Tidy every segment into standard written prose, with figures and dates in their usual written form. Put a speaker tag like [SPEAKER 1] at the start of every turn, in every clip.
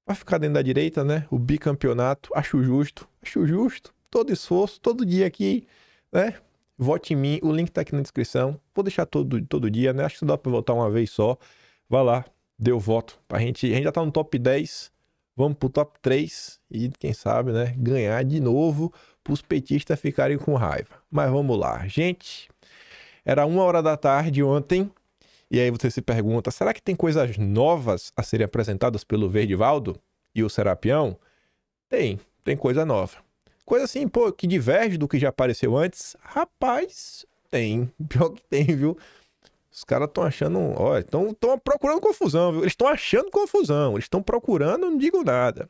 [SPEAKER 1] Vai ficar dentro da direita, né? O bicampeonato, acho justo. Todo esforço, todo dia aqui, né? Vote em mim, o link tá aqui na descrição. Vou deixar todo dia, né? Acho que dá pra votar uma vez só. Vai lá, dê o voto pra gente. A gente já tá no top 10, vamos pro top 3 e quem sabe, né? Ganhar de novo pros petistas ficarem com raiva. Mas vamos lá, gente. Era 1h da tarde ontem. E aí você se pergunta, será que tem coisas novas a serem apresentadas pelo Verdivaldo e o Serapião? Tem coisa nova. Coisa assim, pô, que diverge do que já apareceu antes? Rapaz, tem. Pior que tem, viu? Os caras estão achando, olha, estão procurando confusão, viu? Eles estão achando confusão, eles estão procurando, não digo nada.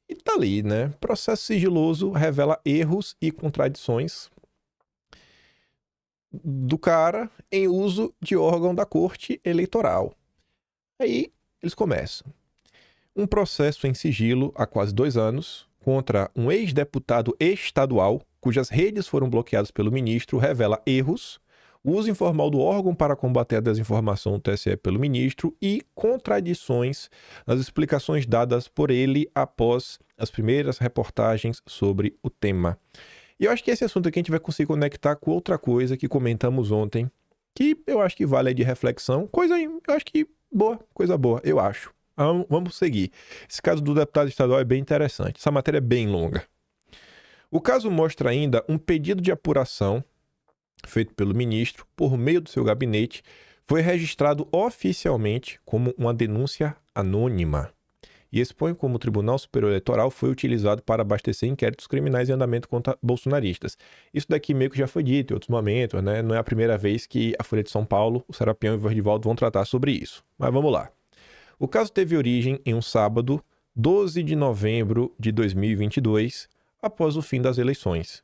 [SPEAKER 1] E tá ali, né? Processo sigiloso revela erros e contradições do cara em uso de órgão da Corte Eleitoral. Aí eles começam. Um processo em sigilo há quase 2 anos contra um ex-deputado estadual cujas redes foram bloqueadas pelo ministro revela erros, o uso informal do órgão para combater a desinformação do TSE pelo ministro e contradições nas explicações dadas por ele após as primeiras reportagens sobre o tema. E eu acho que esse assunto aqui a gente vai conseguir conectar com outra coisa que comentamos ontem, que eu acho que vale de reflexão. Eu acho que coisa boa, eu acho. Vamos seguir. Esse caso do deputado estadual é bem interessante. Essa matéria é bem longa. O caso mostra ainda um pedido de apuração feito pelo ministro por meio do seu gabinete, foi registrado oficialmente como uma denúncia anônima e expõe como o Tribunal Superior Eleitoral foi utilizado para abastecer inquéritos criminais em andamento contra bolsonaristas. Isso daqui meio que já foi dito em outros momentos, né? Não é a primeira vez que a Folha de São Paulo, o Serapião e o Verdivaldo vão tratar sobre isso. Mas vamos lá. O caso teve origem em um sábado, 12 de novembro de 2022, após o fim das eleições.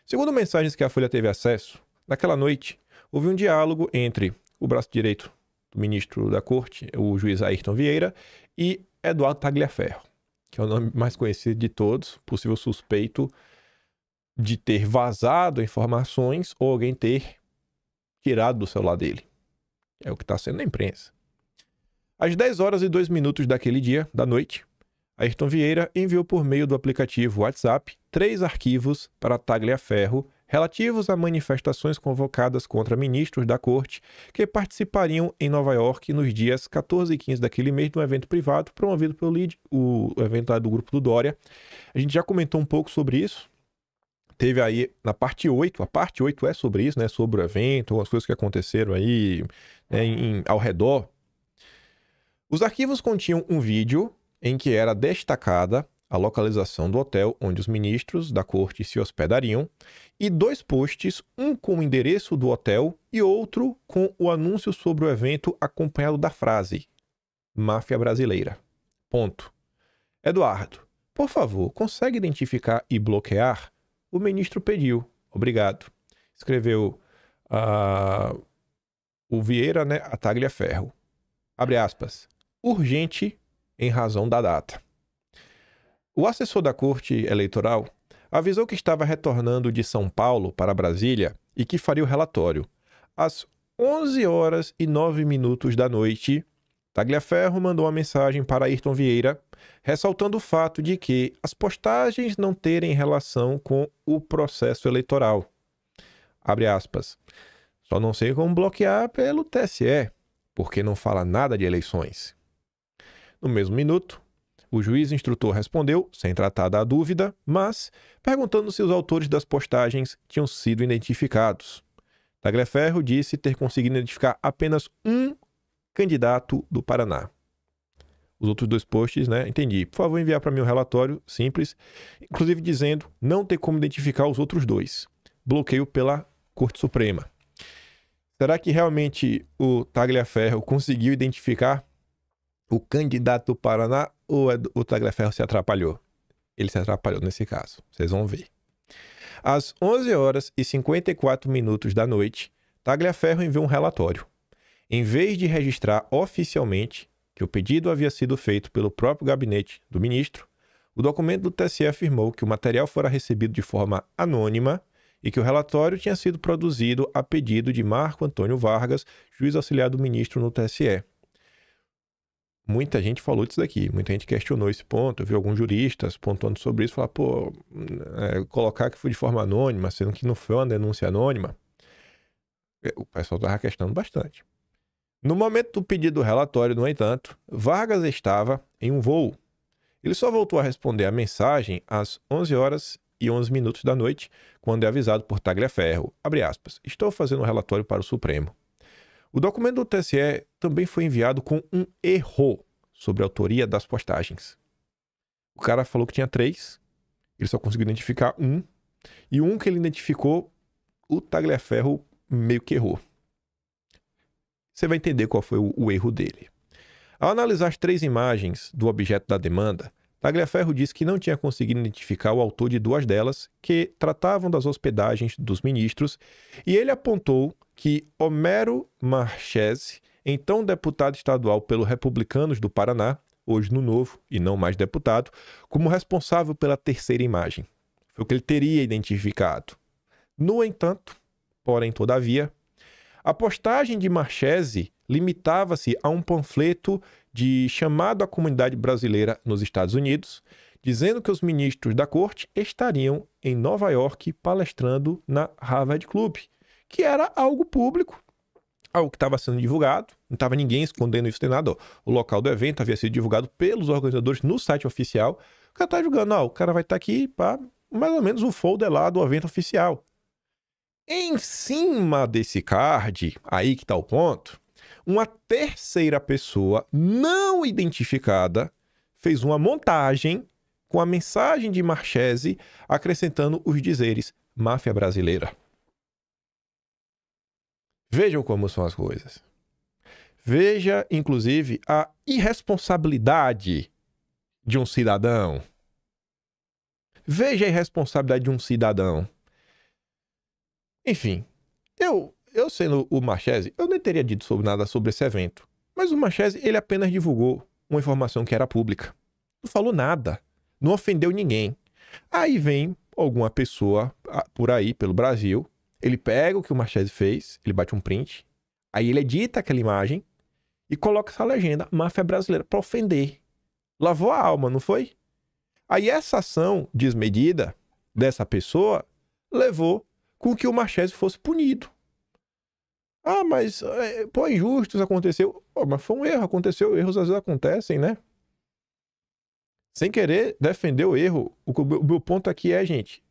[SPEAKER 1] Segundo mensagens que a Folha teve acesso, naquela noite, houve um diálogo entre o braço direito do ministro da Corte, o juiz Ayrton Vieira, e Eduardo Tagliaferro, que é o nome mais conhecido de todos, possível suspeito de ter vazado informações ou alguém ter tirado do celular dele. É o que está sendo na imprensa. Às 10h02 daquele dia, da noite, Ayrton Vieira enviou por meio do aplicativo WhatsApp 3 arquivos para Tagliaferro relativos a manifestações convocadas contra ministros da corte que participariam em Nova York nos dias 14 e 15 daquele mês de um evento privado promovido pelo LID, o evento lá do grupo do Dória. A gente já comentou um pouco sobre isso. Teve aí na parte 8, a parte 8 é sobre isso, né? Sobre o evento, as coisas que aconteceram aí, né, ao redor. Os arquivos continham um vídeo em que era destacada a localização do hotel onde os ministros da corte se hospedariam, e 2 posts, um com o endereço do hotel e outro com o anúncio sobre o evento acompanhado da frase Máfia Brasileira. Ponto. Eduardo, por favor, consegue identificar e bloquear? O ministro pediu. Obrigado. Escreveu o Vieira, né, a Tagliaferro. Abre aspas. Urgente em razão da data. O assessor da Corte Eleitoral avisou que estava retornando de São Paulo para Brasília e que faria o relatório. Às 11h09 da noite, Tagliaferro mandou uma mensagem para Ayrton Vieira, ressaltando o fato de que as postagens não terem relação com o processo eleitoral. Abre aspas. Só não sei como bloquear pelo TSE, porque não fala nada de eleições. No mesmo minuto, o juiz instrutor respondeu, sem tratar da dúvida, mas perguntando se os autores das postagens tinham sido identificados. Tagliaferro disse ter conseguido identificar apenas um candidato do Paraná. Os outros 2 posts, né? Entendi. Por favor, enviar para mim um relatório simples, inclusive dizendo não ter como identificar os outros 2. Bloqueio pela Corte Suprema. Será que realmente o Tagliaferro conseguiu identificar o candidato do Paraná ou o Tagliaferro se atrapalhou? Ele se atrapalhou nesse caso. Vocês vão ver. Às 11h54 da noite, Tagliaferro enviou um relatório. Em vez de registrar oficialmente que o pedido havia sido feito pelo próprio gabinete do ministro, o documento do TSE afirmou que o material fora recebido de forma anônima e que o relatório tinha sido produzido a pedido de Marco Antônio Vargas, juiz auxiliar do ministro no TSE. muita gente falou disso daqui, muita gente questionou esse ponto. Eu vi alguns juristas pontuando sobre isso, falar, pô, colocar que foi de forma anônima, sendo que não foi uma denúncia anônima. O pessoal estava questionando bastante. No momento do pedido do relatório, no entanto, Vargas estava em um voo. Ele só voltou a responder a mensagem às 11 horas e 11 minutos da noite, quando é avisado por Tagliaferro, abre aspas, estou fazendo um relatório para o Supremo. O documento do TSE também foi enviado com um erro sobre a autoria das postagens. O cara falou que tinha 3, ele só conseguiu identificar um, e um que ele identificou, o Tagliaferro meio que errou. Você vai entender qual foi o erro dele. Ao analisar as 3 imagens do objeto da demanda, Tagliaferro disse que não tinha conseguido identificar o autor de 2 delas, que tratavam das hospedagens dos ministros, e ele apontou que Homero Marchese, então deputado estadual pelo Republicanos do Paraná, hoje no Novo e não mais deputado, como responsável pela 3ª imagem. Foi o que ele teria identificado. No entanto, porém, todavia, a postagem de Marchese limitava-se a um panfleto de chamado à comunidade brasileira nos Estados Unidos, dizendo que os ministros da corte estariam em Nova York palestrando na Harvard Club, que era algo público, algo que estava sendo divulgado, não estava ninguém escondendo isso nem nada. O local do evento havia sido divulgado pelos organizadores no site oficial. O cara está divulgando, o cara vai estar aqui para mais ou menos o folder lá do evento oficial. Em cima desse card, aí que está o ponto, uma terceira pessoa não identificada fez uma montagem com a mensagem de Marchese acrescentando os dizeres máfia brasileira. Vejam como são as coisas. Veja, inclusive, a irresponsabilidade de um cidadão. Veja a irresponsabilidade de um cidadão. Enfim, eu sendo o Marchese, eu nem teria dito nada sobre esse evento. Mas o Marchese, ele apenas divulgou uma informação que era pública. Não falou nada. Não ofendeu ninguém. Aí vem alguma pessoa por aí, pelo Brasil, ele pega o que o Marchese fez, ele bate um print, aí ele edita aquela imagem e coloca essa legenda, máfia brasileira, para ofender. Lavou a alma, não foi? Aí essa ação desmedida dessa pessoa levou com que o Marchese fosse punido. Mas, pô, injusto, isso aconteceu. Mas foi um erro, aconteceu, erros às vezes acontecem, né? Sem querer defender o erro, o meu ponto aqui é, gente,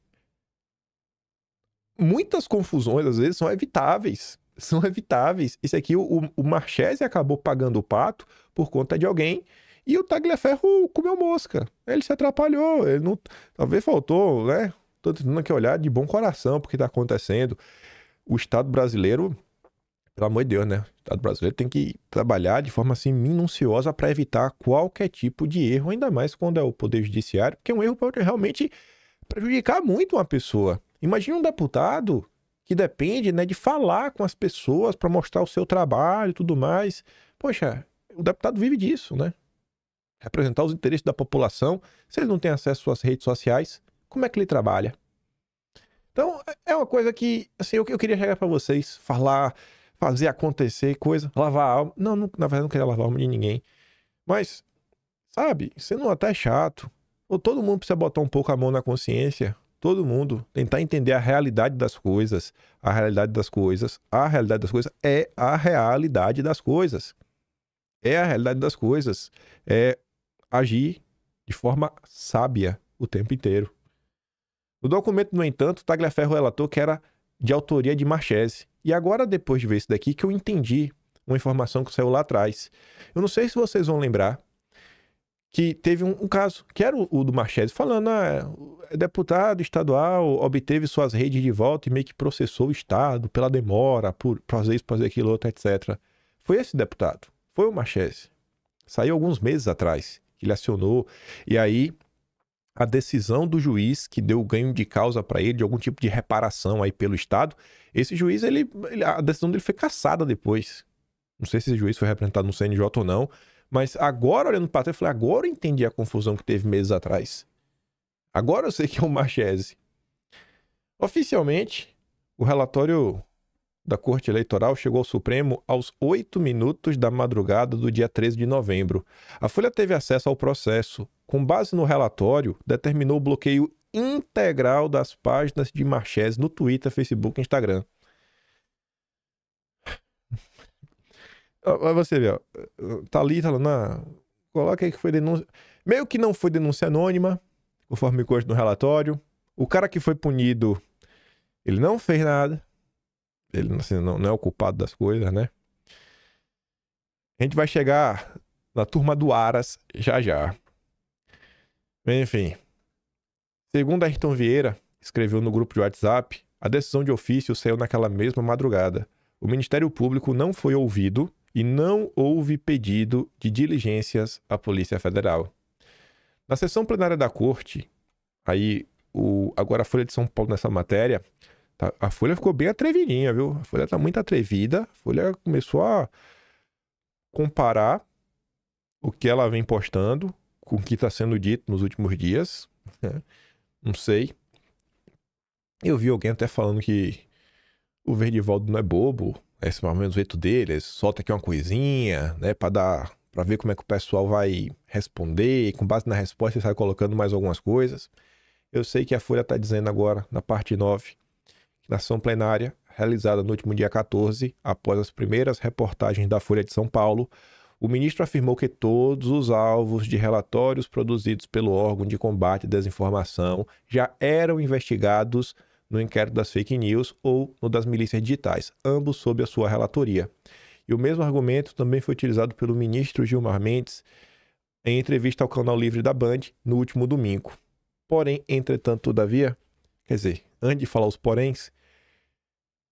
[SPEAKER 1] muitas confusões, às vezes, são evitáveis. São evitáveis. Isso aqui, o Marchese acabou pagando o pato por conta de alguém e o Tagliaferro comeu mosca. Ele se atrapalhou. Ele não... Talvez faltou, né? Tô tentando aqui olhar de bom coração porque está acontecendo. O Estado brasileiro, pelo amor de Deus, né? O Estado brasileiro tem que trabalhar de forma assim minuciosa para evitar qualquer tipo de erro, ainda mais quando é o Poder Judiciário, porque um erro pode realmente prejudicar muito uma pessoa. Imagina um deputado que depende, né, de falar com as pessoas para mostrar o seu trabalho e tudo mais. Poxa, o deputado vive disso, né? Representar os interesses da população. Se ele não tem acesso às redes sociais, como é que ele trabalha? Então, é uma coisa que, assim, eu queria chegar para vocês, falar, fazer acontecer, coisa, lavar a alma. Não, na verdade, não queria lavar a alma de ninguém. Mas, sabe, sendo até chato, ou todo mundo precisa botar um pouco a mão na consciência, todo mundo tentar entender a realidade das coisas. A realidade das coisas, a realidade das coisas é a realidade das coisas. É a realidade das coisas. É agir de forma sábia o tempo inteiro. No documento, no entanto, Tagliaferro relatou que era de autoria de Marchese. E agora, depois de ver isso daqui, que eu entendi uma informação que saiu lá atrás. Eu não sei se vocês vão lembrar que teve um caso, que era o do Marchese, falando, deputado estadual obteve suas redes de volta e meio que processou o Estado pela demora, por fazer isso, fazer aquilo, outro, etc. Foi esse deputado, foi o Marchese. Saiu alguns meses atrás, que ele acionou, e aí a decisão do juiz que deu o ganho de causa para ele, de algum tipo de reparação aí pelo Estado, esse juiz, a decisão dele foi cassada depois. Não sei se esse juiz foi representado no CNJ ou não, mas agora, olhando para trás, eu falei, agora eu entendi a confusão que teve meses atrás. Agora eu sei que é o Marchese. Oficialmente, o relatório da Corte Eleitoral chegou ao Supremo aos 8 minutos da madrugada do dia 13 de novembro. A Folha teve acesso ao processo. Com base no relatório, determinou o bloqueio integral das páginas de Marchese no Twitter, Facebook e Instagram. Mas você vê, ó, tá ali, tá lá, coloca aí que foi denúncia. Meio que não foi denúncia anônima, conforme consta no relatório. O cara que foi punido, ele não fez nada. Ele assim, não é o culpado das coisas, né? A gente vai chegar na turma do Aras já já. Enfim. Segundo Ayrton Vieira, escreveu no grupo de WhatsApp, a decisão de ofício saiu naquela mesma madrugada. O Ministério Público não foi ouvido e não houve pedido de diligências à Polícia Federal. Na sessão plenária da Corte, agora a Folha de São Paulo nessa matéria, a Folha ficou bem atrevidinha, viu? A Folha tá muito atrevida. A Folha começou a comparar o que ela vem postando com o que está sendo dito nos últimos dias. Não sei. Eu vi alguém até falando que o Verdivaldo não é bobo. Esse é mais ou menos o jeito dele. Ele solta aqui uma coisinha, né? Pra ver como é que o pessoal vai responder. E com base na resposta, ele sai colocando mais algumas coisas. Eu sei que a Folha está dizendo agora, na parte 9, que na sessão plenária, realizada no último dia 14, após as primeiras reportagens da Folha de São Paulo, o ministro afirmou que todos os alvos de relatórios produzidos pelo órgão de combate à desinformação já eram investigados no inquérito das fake news ou no das milícias digitais, ambos sob a sua relatoria. E o mesmo argumento também foi utilizado pelo ministro Gilmar Mendes em entrevista ao Canal Livre da Band no último domingo. Porém, entretanto, todavia, quer dizer, antes de falar os poréns,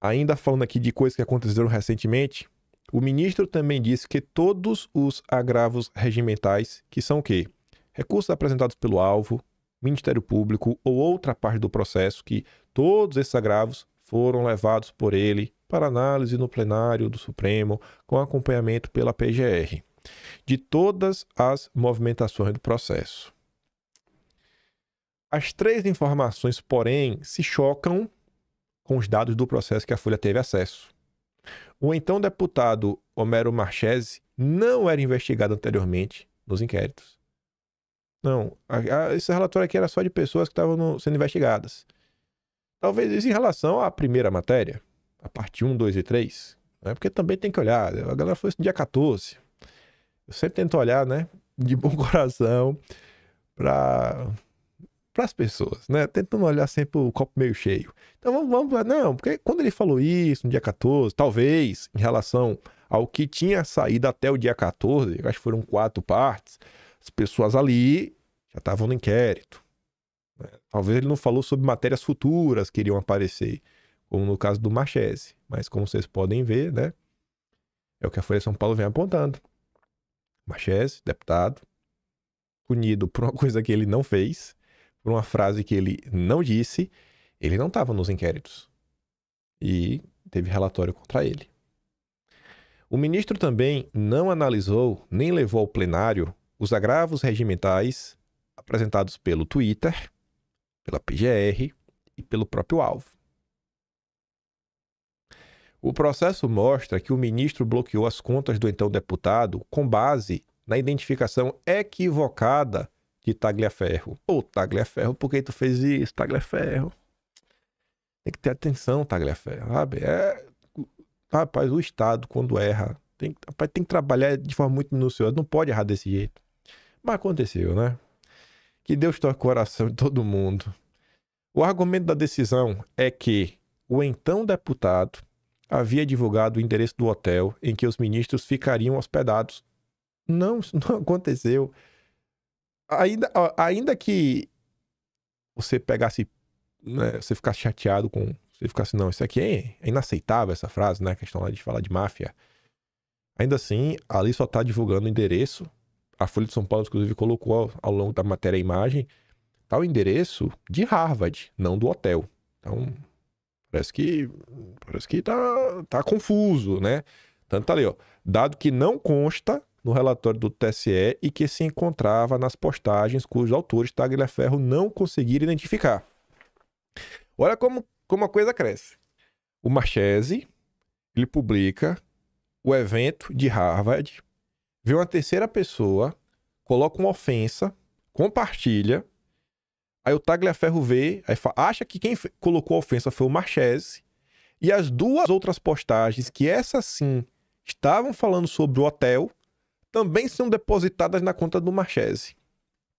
[SPEAKER 1] ainda falando aqui de coisas que aconteceram recentemente, o ministro também disse que todos os agravos regimentais, que são o quê? Recursos apresentados pelo alvo, Ministério Público ou outra parte do processo, que todos esses agravos foram levados por ele para análise no plenário do Supremo, com acompanhamento pela PGR, de todas as movimentações do processo. As três informações, porém, se chocam com os dados do processo que a Folha teve acesso. O então deputado Homero Marchese não era investigado anteriormente nos inquéritos. Não, esse relatório aqui era só de pessoas que estavam sendo investigadas. Talvez isso em relação à primeira matéria, a parte 1, 2 e 3, né? Porque também tem que olhar, a galera foi no dia 14. Eu sempre tento olhar, né, de bom coração para as pessoas, né? Tentando olhar sempre o copo meio cheio. Então vamos, não, porque quando ele falou isso no dia 14, talvez em relação ao que tinha saído até o dia 14, acho que foram 4 partes, as pessoas ali já estavam no inquérito, né? Talvez ele não falou sobre matérias futuras que iriam aparecer, como no caso do Marchese, mas como vocês podem ver, né? É o que a Folha de São Paulo vem apontando. Marchese, deputado, punido por uma coisa que ele não fez, por uma frase que ele não disse, ele não estava nos inquéritos. E teve relatório contra ele. O ministro também não analisou nem levou ao plenário os agravos regimentais apresentados pelo Twitter, pela PGR e pelo próprio alvo. O processo mostra que o ministro bloqueou as contas do então deputado com base na identificação equivocada de Tagliaferro. Ô, Tagliaferro, por que tu fez isso, Tagliaferro? Tem que ter atenção, Tagliaferro, sabe? Rapaz, o Estado, quando erra, tem que trabalhar de forma muito minuciosa, não pode errar desse jeito. Mas aconteceu, né? Que Deus toque o coração de todo mundo. O argumento da decisão é que o então deputado havia divulgado o endereço do hotel em que os ministros ficariam hospedados. Não, isso não aconteceu. Ainda que você pegasse, né, você ficasse chateado com... Você ficasse, não, isso aqui é inaceitável, essa frase, né? A questão lá de falar de máfia. Ainda assim, ali só está divulgando o endereço. A Folha de São Paulo, inclusive, colocou ao longo da matéria a imagem. Tá o endereço de Harvard, não do hotel. Então, parece que tá confuso, né? Tanto tá ali, ó. Dado que não consta no relatório do TSE e que se encontrava nas postagens cujos autores Tagliaferro não conseguiram identificar. Olha como a coisa cresce. O Marchese Ele publica o evento de Harvard, vê uma terceira pessoa, coloca uma ofensa, compartilha, aí o Tagliaferro vê, aí acha que quem colocou a ofensa foi o Marchese, e as duas outras postagens, que essas sim estavam falando sobre o hotel, também são depositadas na conta do Marchese.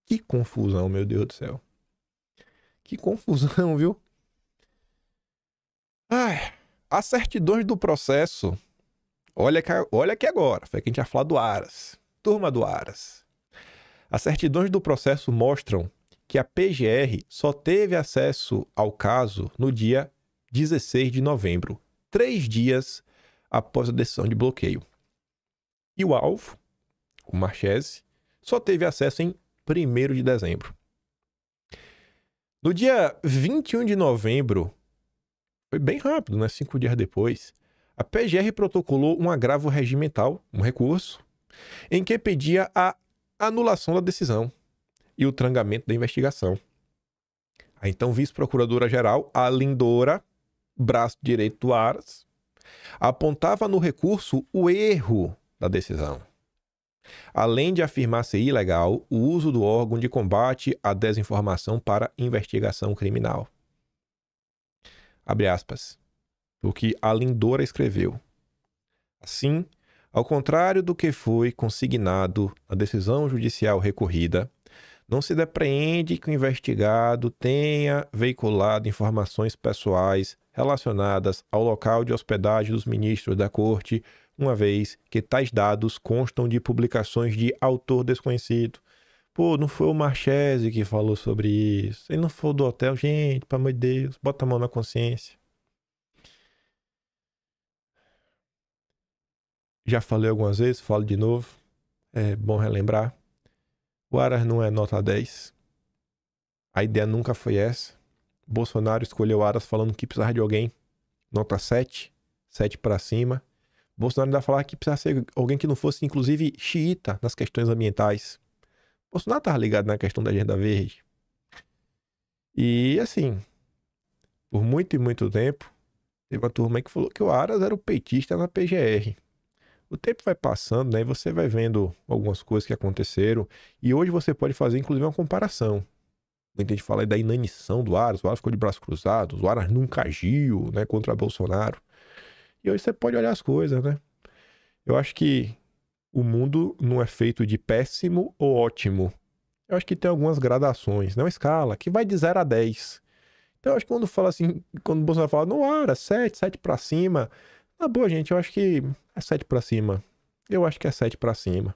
[SPEAKER 1] Que confusão, meu Deus do céu. Que confusão, viu? Ai, as certidões do processo. Olha aqui agora, foi que a gente ia falar do Aras. Turma do Aras. As certidões do processo mostram que a PGR só teve acesso ao caso no dia 16 de novembro, 3 dias após a decisão de bloqueio. E o alvo, o Marchese, só teve acesso em 1º de dezembro. No dia 21 de novembro, foi bem rápido, né? 5 dias depois, a PGR protocolou um agravo regimental, um recurso, em que pedia a anulação da decisão e o trangamento da investigação. A então vice-procuradora-geral, a Lindora, braço direito do Aras, apontava no recurso o erro da decisão, além de afirmar ser ilegal o uso do órgão de combate à desinformação para investigação criminal. Abre aspas. O que a Lindora escreveu. Assim, ao contrário do que foi consignado na decisão judicial recorrida, não se depreende que o investigado tenha veiculado informações pessoais relacionadas ao local de hospedagem dos ministros da Corte, uma vez que tais dados constam de publicações de autor desconhecido. Pô, não foi o Marchese que falou sobre isso. Ele não foi do hotel. Gente, pelo amor de Deus, bota a mão na consciência. Já falei algumas vezes, falo de novo. É bom relembrar. O Aras não é nota 10. A ideia nunca foi essa. Bolsonaro escolheu o Aras falando que precisava de alguém. Nota 7. 7 para cima. Bolsonaro ainda falava que precisava ser alguém que não fosse, inclusive, xiita nas questões ambientais. Bolsonaro estava ligado na questão da agenda verde. E, assim, por muito e muito tempo, teve uma turma aí que falou que o Aras era o petista na PGR. O tempo vai passando, né? E você vai vendo algumas coisas que aconteceram. E hoje você pode fazer, inclusive, uma comparação. A gente fala da inanição do Aras. O Aras ficou de braços cruzados. O Aras nunca agiu, né, contra Bolsonaro. E hoje você pode olhar as coisas, né? Eu acho que o mundo não é feito de péssimo ou ótimo. Eu acho que tem algumas gradações, né? Uma escala que vai de 0 a 10. Então, eu acho que quando fala assim, quando o Bolsonaro fala, não, Aras, 7, 7 pra cima... Na boa, gente, eu acho que é 7 pra cima. Eu acho que é 7 pra cima.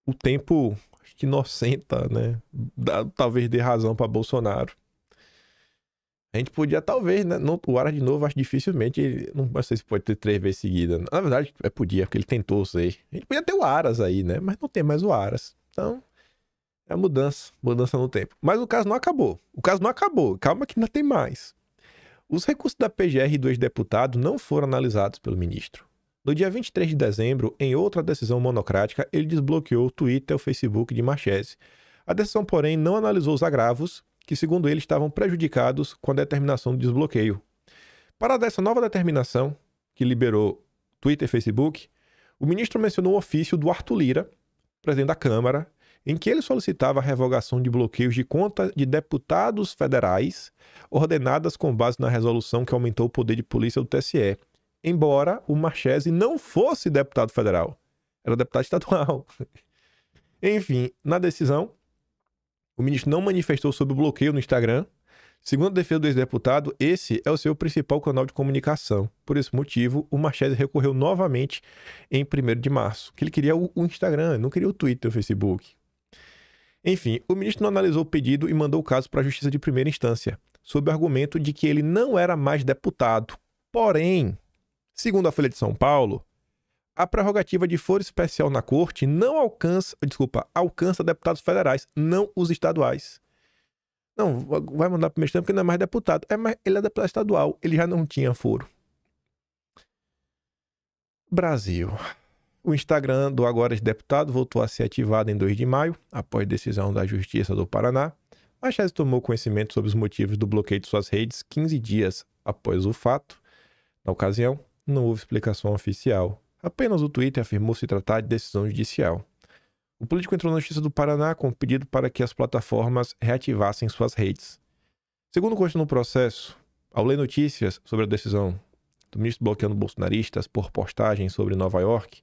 [SPEAKER 1] O tempo, acho que inocenta, né? Talvez dê razão pra Bolsonaro. A gente podia, talvez, né? Não, o Aras de novo, acho dificilmente. Não sei se pode ter 3 vezes seguida. Na verdade, podia, porque ele tentou ser. A gente podia ter o Aras aí, né? Mas não tem mais o Aras. Então, é a mudança no tempo. Mas o caso não acabou. O caso não acabou. Calma que ainda tem mais. Os recursos da PGR e do ex-deputado não foram analisados pelo ministro. No dia 23 de dezembro, em outra decisão monocrática, ele desbloqueou o Twitter e o Facebook de Marchese. A decisão, porém, não analisou os agravos, que, segundo ele, estavam prejudicados com a determinação do desbloqueio. Para dar essa nova determinação, que liberou Twitter e Facebook, o ministro mencionou o ofício do Arthur Lira, presidente da Câmara, em que ele solicitava a revogação de bloqueios de conta de deputados federais ordenadas com base na resolução que aumentou o poder de polícia do TSE, embora o Marchese não fosse deputado federal, era deputado estadual. Enfim, na decisão, o ministro não manifestou sobre o bloqueio no Instagram. Segundo a defesa do ex-deputado, esse é o seu principal canal de comunicação. Por esse motivo, o Marchese recorreu novamente em 1º de março, que ele queria o Instagram, não queria o Twitter, o Facebook. Enfim, o ministro não analisou o pedido e mandou o caso para a Justiça de primeira instância, sob o argumento de que ele não era mais deputado. Porém, segundo a Folha de São Paulo, a prerrogativa de foro especial na corte não alcança deputados federais, não os estaduais. Não, vai mandar para o primeira instância porque não é mais deputado. Mas ele é deputado estadual, ele já não tinha foro. Brasil. O Instagram do agora ex-deputado voltou a ser ativado em 2 de maio, após decisão da Justiça do Paraná. Marchese tomou conhecimento sobre os motivos do bloqueio de suas redes 15 dias após o fato. Na ocasião, não houve explicação oficial. Apenas o Twitter afirmou se tratar de decisão judicial. O político entrou na Justiça do Paraná com um pedido para que as plataformas reativassem suas redes. Segundo consta no processo, ao ler notícias sobre a decisão do ministro bloqueando bolsonaristas por postagens sobre Nova York,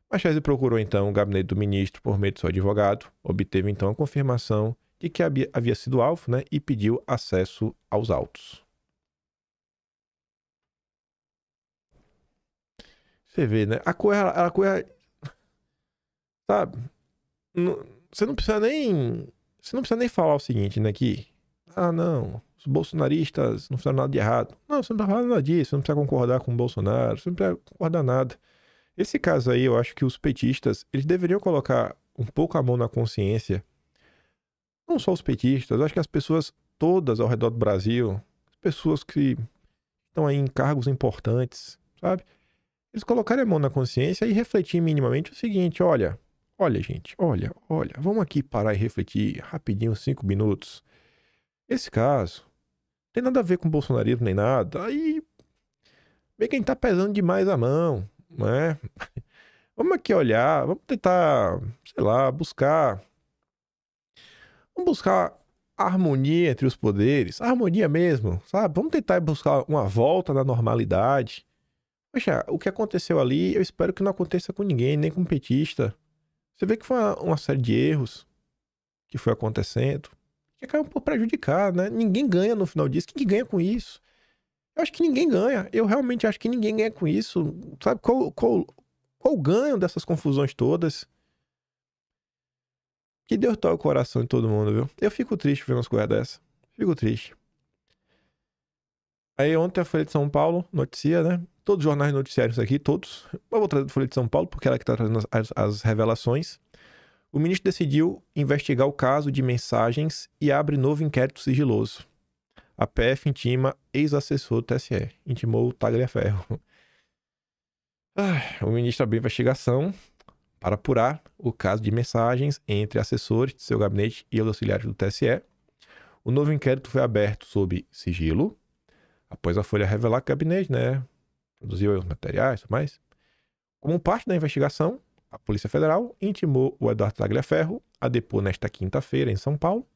[SPEAKER 1] Machese procurou então o gabinete do ministro por meio de seu advogado, obteve então a confirmação de que havia sido alvo, né, e pediu acesso aos autos. Você vê, né? A coisa, sabe? Você não precisa nem falar o seguinte, né, que não, os bolsonaristas não fizeram nada de errado. Não, você não precisa falar nada disso, você não precisa concordar com o Bolsonaro, você não precisa concordar nada. Esse caso aí, eu acho que os petistas, eles deveriam colocar um pouco a mão na consciência. Não só os petistas, eu acho que as pessoas todas ao redor do Brasil, as pessoas que estão aí em cargos importantes, sabe? Eles colocarem a mão na consciência e refletir minimamente o seguinte, olha, gente, olha, vamos aqui parar e refletir rapidinho, 5 minutos. Esse caso não tem nada a ver com bolsonarismo nem nada, aí vê quem tá pesando demais a mão, né? Vamos aqui olhar, vamos tentar, sei lá, vamos buscar harmonia entre os poderes, harmonia mesmo, sabe? Vamos tentar buscar uma volta na normalidade. Poxa, o que aconteceu ali, eu espero que não aconteça com ninguém, nem com petista. Você vê que foi uma série de erros que foi acontecendo, que acabam por prejudicar, né? Ninguém ganha no final disso. Quem que ganha com isso? Eu acho que ninguém ganha. Eu realmente acho que ninguém ganha com isso. Sabe qual o ganho dessas confusões todas? Que Deus toque o coração de todo mundo, viu? Eu fico triste vendo umas coisas dessas. Fico triste. Aí ontem a Folha de São Paulo noticia, né? Todos os jornais noticiários aqui, todos. Eu vou trazer a Folha de São Paulo, porque ela que está trazendo as revelações. O ministro decidiu investigar o caso de mensagens e abre novo inquérito sigiloso. A PF intima ex-assessor do TSE. Intimou o Tagliaferro. O ministro abriu investigação para apurar o caso de mensagens entre assessores de seu gabinete e os auxiliares do TSE. O novo inquérito foi aberto sob sigilo, após a Folha revelar que o gabinete, né, produziu os materiais e tudo mais. Como parte da investigação, a Polícia Federal intimou o Eduardo Tagliaferro a depor nesta quinta-feira em São Paulo.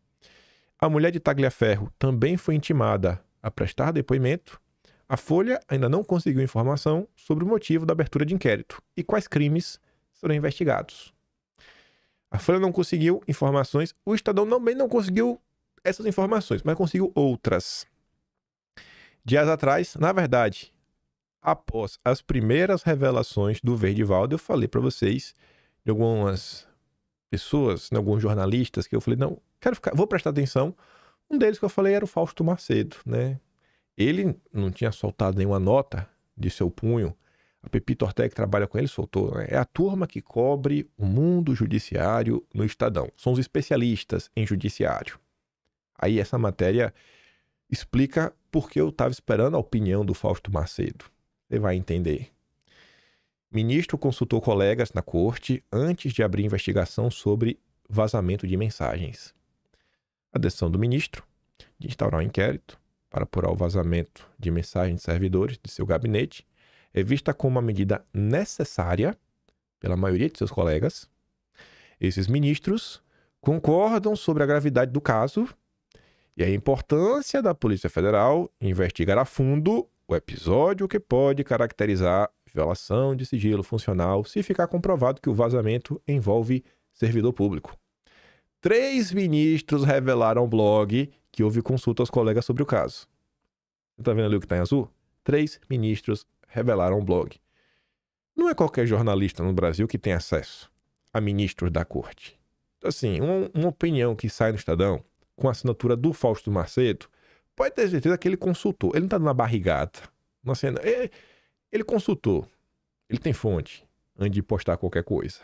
[SPEAKER 1] A mulher de Tagliaferro também foi intimada a prestar depoimento. A Folha ainda não conseguiu informação sobre o motivo da abertura de inquérito e quais crimes serão investigados. A Folha não conseguiu informações, o Estadão também não conseguiu essas informações, mas conseguiu outras. Dias atrás, na verdade, após as primeiras revelações do Verdivaldo, eu falei para vocês de algumas pessoas, né, alguns jornalistas, que eu falei, não, vou prestar atenção. Um deles que eu falei era o Fausto Macedo, né? Ele não tinha soltado nenhuma nota de seu punho. A Pepito Ortega, que trabalha com ele, soltou. Né? É a turma que cobre o mundo judiciário no Estadão. São os especialistas em judiciário. Aí essa matéria explica por que eu estava esperando a opinião do Fausto Macedo. Você vai entender. Ministro consultou colegas na corte antes de abrir investigação sobre vazamento de mensagens. A decisão do ministro de instaurar um inquérito para apurar o vazamento de mensagens de servidores de seu gabinete é vista como uma medida necessária pela maioria de seus colegas. Esses ministros concordam sobre a gravidade do caso e a importância da Polícia Federal investigar a fundo o episódio que pode caracterizar violação de sigilo funcional se ficar comprovado que o vazamento envolve servidor público. 3 ministros revelaram ao blog que houve consulta aos colegas sobre o caso. Você tá vendo ali o que tá em azul? 3 ministros revelaram ao blog. Não é qualquer jornalista no Brasil que tem acesso a ministros da corte. Então, assim, uma opinião que sai no Estadão com a assinatura do Fausto Macedo, pode ter certeza que ele consultou. Ele não tá dando uma barrigada. Ele consultou. Ele tem fonte antes de postar qualquer coisa.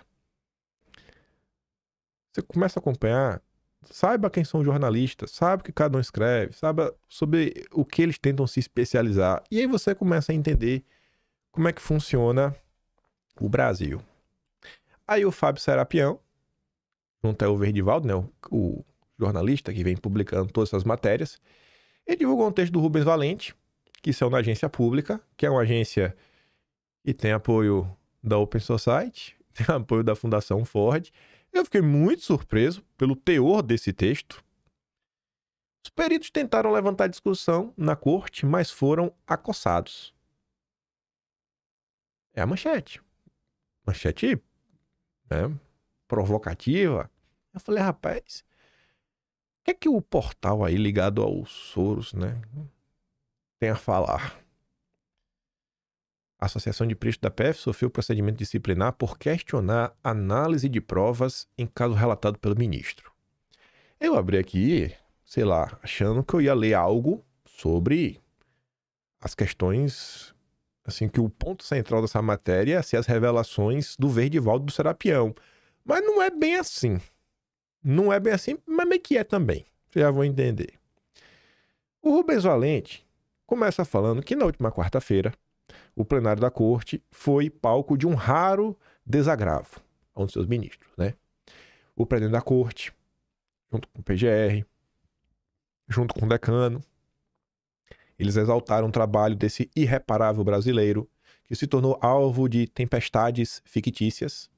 [SPEAKER 1] Você começa a acompanhar, saiba quem são os jornalistas, saiba o que cada um escreve, saiba sobre o que eles tentam se especializar. E aí você começa a entender como é que funciona o Brasil. Aí o Fábio Serapião, junto ao Verdivaldo, né, o jornalista que vem publicando todas essas matérias, ele divulgou um texto do Rubens Valente, que saiu na agência pública, que é uma agência que tem apoio da Open Society, tem apoio da Fundação Ford. Eu fiquei muito surpreso pelo teor desse texto. Os peritos tentaram levantar discussão na corte, mas foram acossados. É a manchete. Manchete, né, provocativa. Eu falei, rapaz, o que é que o portal aí ligado aos Soros, né, tem a falar? A Associação de Peritos da PF sofreu procedimento disciplinar por questionar análise de provas em caso relatado pelo ministro. Eu abri aqui, sei lá, achando que eu ia ler algo sobre as questões, assim, que o ponto central dessa matéria ia ser as revelações do Verdivaldo do Serapião. Mas não é bem assim. Não é bem assim, mas meio que é também. Vocês já vão entender. O Rubens Valente começa falando que na última quarta-feira, o plenário da corte foi palco de um raro desagravo a um de seus ministros, né? O presidente da corte, junto com o PGR, junto com o decano, eles exaltaram o trabalho desse irreparável brasileiro que se tornou alvo de tempestades fictícias.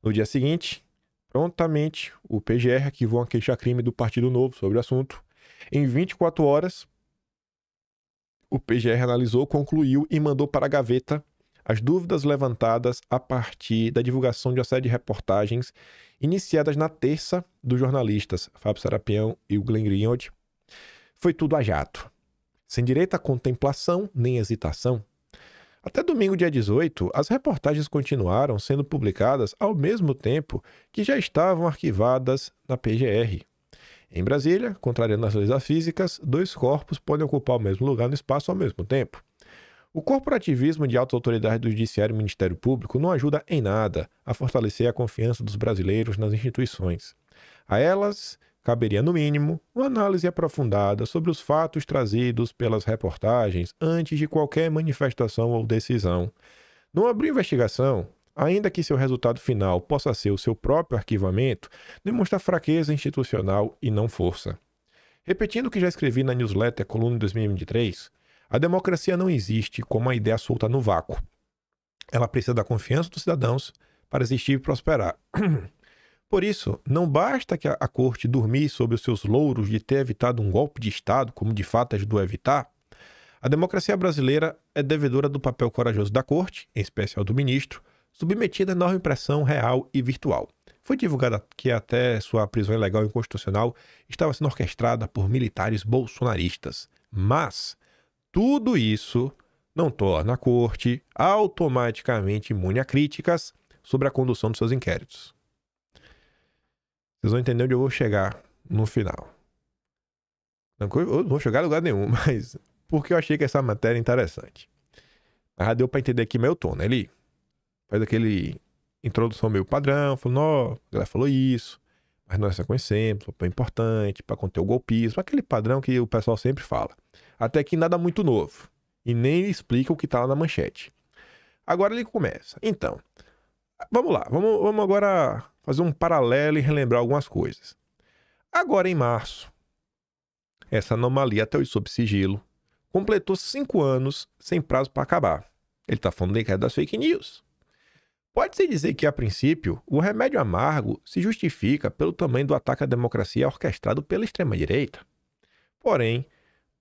[SPEAKER 1] No dia seguinte, prontamente, o PGR arquivou uma queixa-crime do Partido Novo sobre o assunto. Em 24 horas, o PGR analisou, concluiu e mandou para a gaveta as dúvidas levantadas a partir da divulgação de uma série de reportagens iniciadas na terça dos jornalistas Fábio Serapião e o Glenn Greenwald. Foi tudo a jato, sem direito à contemplação nem hesitação. Até domingo, dia 18, as reportagens continuaram sendo publicadas ao mesmo tempo que já estavam arquivadas na PGR. Em Brasília, contrariando as leis das físicas, dois corpos podem ocupar o mesmo lugar no espaço ao mesmo tempo. O corporativismo de altas autoridades do Judiciário e Ministério Público não ajuda em nada a fortalecer a confiança dos brasileiros nas instituições. A elas caberia, no mínimo, uma análise aprofundada sobre os fatos trazidos pelas reportagens antes de qualquer manifestação ou decisão. Não abrir investigação, ainda que seu resultado final possa ser o seu próprio arquivamento, demonstra fraqueza institucional e não força. Repetindo o que já escrevi na newsletter Coluna 2023, a democracia não existe como uma ideia solta no vácuo. Ela precisa da confiança dos cidadãos para existir e prosperar. Por isso, não basta que a corte dormir sobre os seus louros de ter evitado um golpe de Estado, como de fato ajudou a evitar. A democracia brasileira é devedora do papel corajoso da corte, em especial do ministro, submetida a enorme pressão real e virtual. Foi divulgado que até sua prisão ilegal e inconstitucional estava sendo orquestrada por militares bolsonaristas. Mas tudo isso não torna a corte automaticamente imune a críticas sobre a condução dos seus inquéritos. Vocês vão entender onde eu vou chegar no final. Eu não vou chegar a lugar nenhum, mas porque eu achei que essa matéria é interessante. Mas já deu pra entender aqui meu tom, né? Ele faz aquele introdução meio padrão, falou, não, a galera falou isso, mas nós reconhecemos, foi importante para conter o golpismo, aquele padrão que o pessoal sempre fala. Até que nada muito novo. E nem explica o que tá lá na manchete. Agora ele começa. Então, vamos lá. Vamos agora fazer um paralelo e relembrar algumas coisas. Agora, em março, essa anomalia até o sob sigilo completou 5 anos sem prazo para acabar. Ele está falando da inquérito das fake news. Pode-se dizer que, a princípio, o remédio amargo se justifica pelo tamanho do ataque à democracia orquestrado pela extrema-direita. Porém,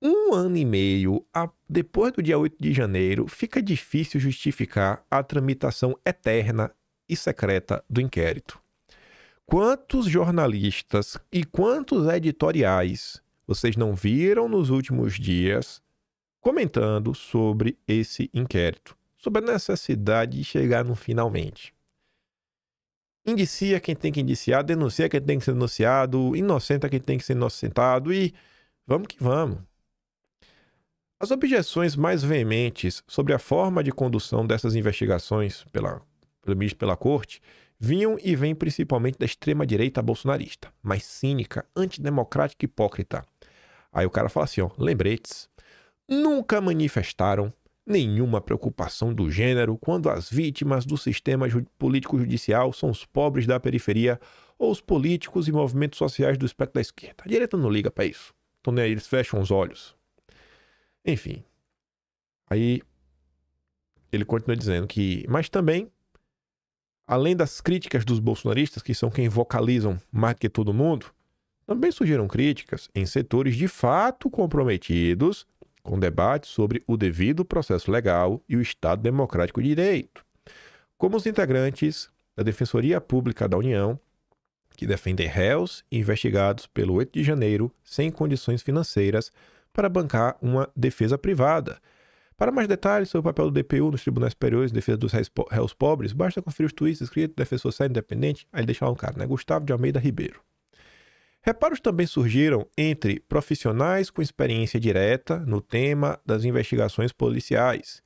[SPEAKER 1] 1 ano e meio depois do dia 8 de janeiro, fica difícil justificar a tramitação eterna e secreta do inquérito. Quantos jornalistas e quantos editoriais vocês não viram nos últimos dias comentando sobre esse inquérito? Sobre a necessidade de chegar no finalmente. Indicia quem tem que indiciar, denuncia quem tem que ser denunciado, inocenta quem tem que ser inocentado e vamos que vamos. As objeções mais veementes sobre a forma de condução dessas investigações pelo ministro pela corte vinham e vêm principalmente da extrema-direita bolsonarista, mais cínica, antidemocrática e hipócrita. Aí o cara fala assim, ó, lembretes, nunca manifestaram nenhuma preocupação do gênero quando as vítimas do sistema político-judicial são os pobres da periferia ou os políticos e movimentos sociais do espectro da esquerda. A direita não liga para isso. Então, né, eles fecham os olhos. Enfim, Aí ele continua dizendo que, mas também, além das críticas dos bolsonaristas, que são quem vocalizam mais que todo mundo, também surgiram críticas em setores de fato comprometidos com debates sobre o devido processo legal e o Estado Democrático de Direito, como os integrantes da Defensoria Pública da União, que defendem réus investigados pelo 8 de janeiro sem condições financeiras para bancar uma defesa privada. Para mais detalhes sobre o papel do DPU nos tribunais superiores em defesa dos réus pobres, basta conferir os tweets escritos do defensor sério independente, aí deixa lá um cara, né? Gustavo de Almeida Ribeiro. Reparos também surgiram entre profissionais com experiência direta no tema das investigações policiais.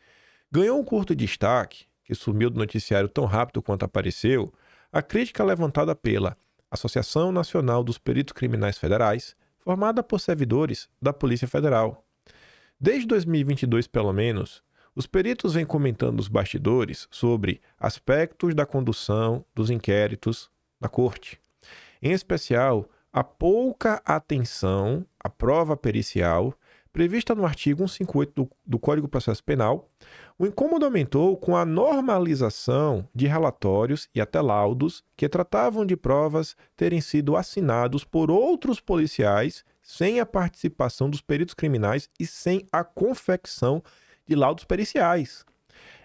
[SPEAKER 1] Ganhou um curto destaque, que sumiu do noticiário tão rápido quanto apareceu, a crítica levantada pela Associação Nacional dos Peritos Criminais Federais, formada por servidores da Polícia Federal. Desde 2022, pelo menos, os peritos vêm comentando nos bastidores sobre aspectos da condução dos inquéritos na corte. Em especial, a pouca atenção à prova pericial prevista no artigo 158 do Código de Processo Penal. O incômodo aumentou com a normalização de relatórios e até laudos que tratavam de provas terem sido assinados por outros policiais sem a participação dos peritos criminais e sem a confecção de laudos periciais.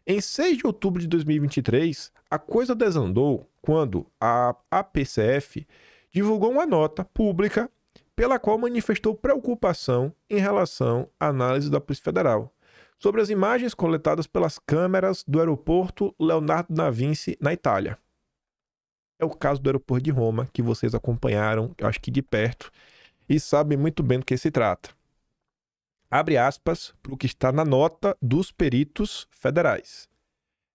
[SPEAKER 1] Em 6 de outubro de 2023, a coisa desandou quando a APCF divulgou uma nota pública pela qual manifestou preocupação em relação à análise da Polícia Federal sobre as imagens coletadas pelas câmeras do aeroporto Leonardo da Vinci, na Itália. É o caso do aeroporto de Roma, que vocês acompanharam, eu acho que de perto, e sabem muito bem do que se trata. Abre aspas para o que está na nota dos peritos federais.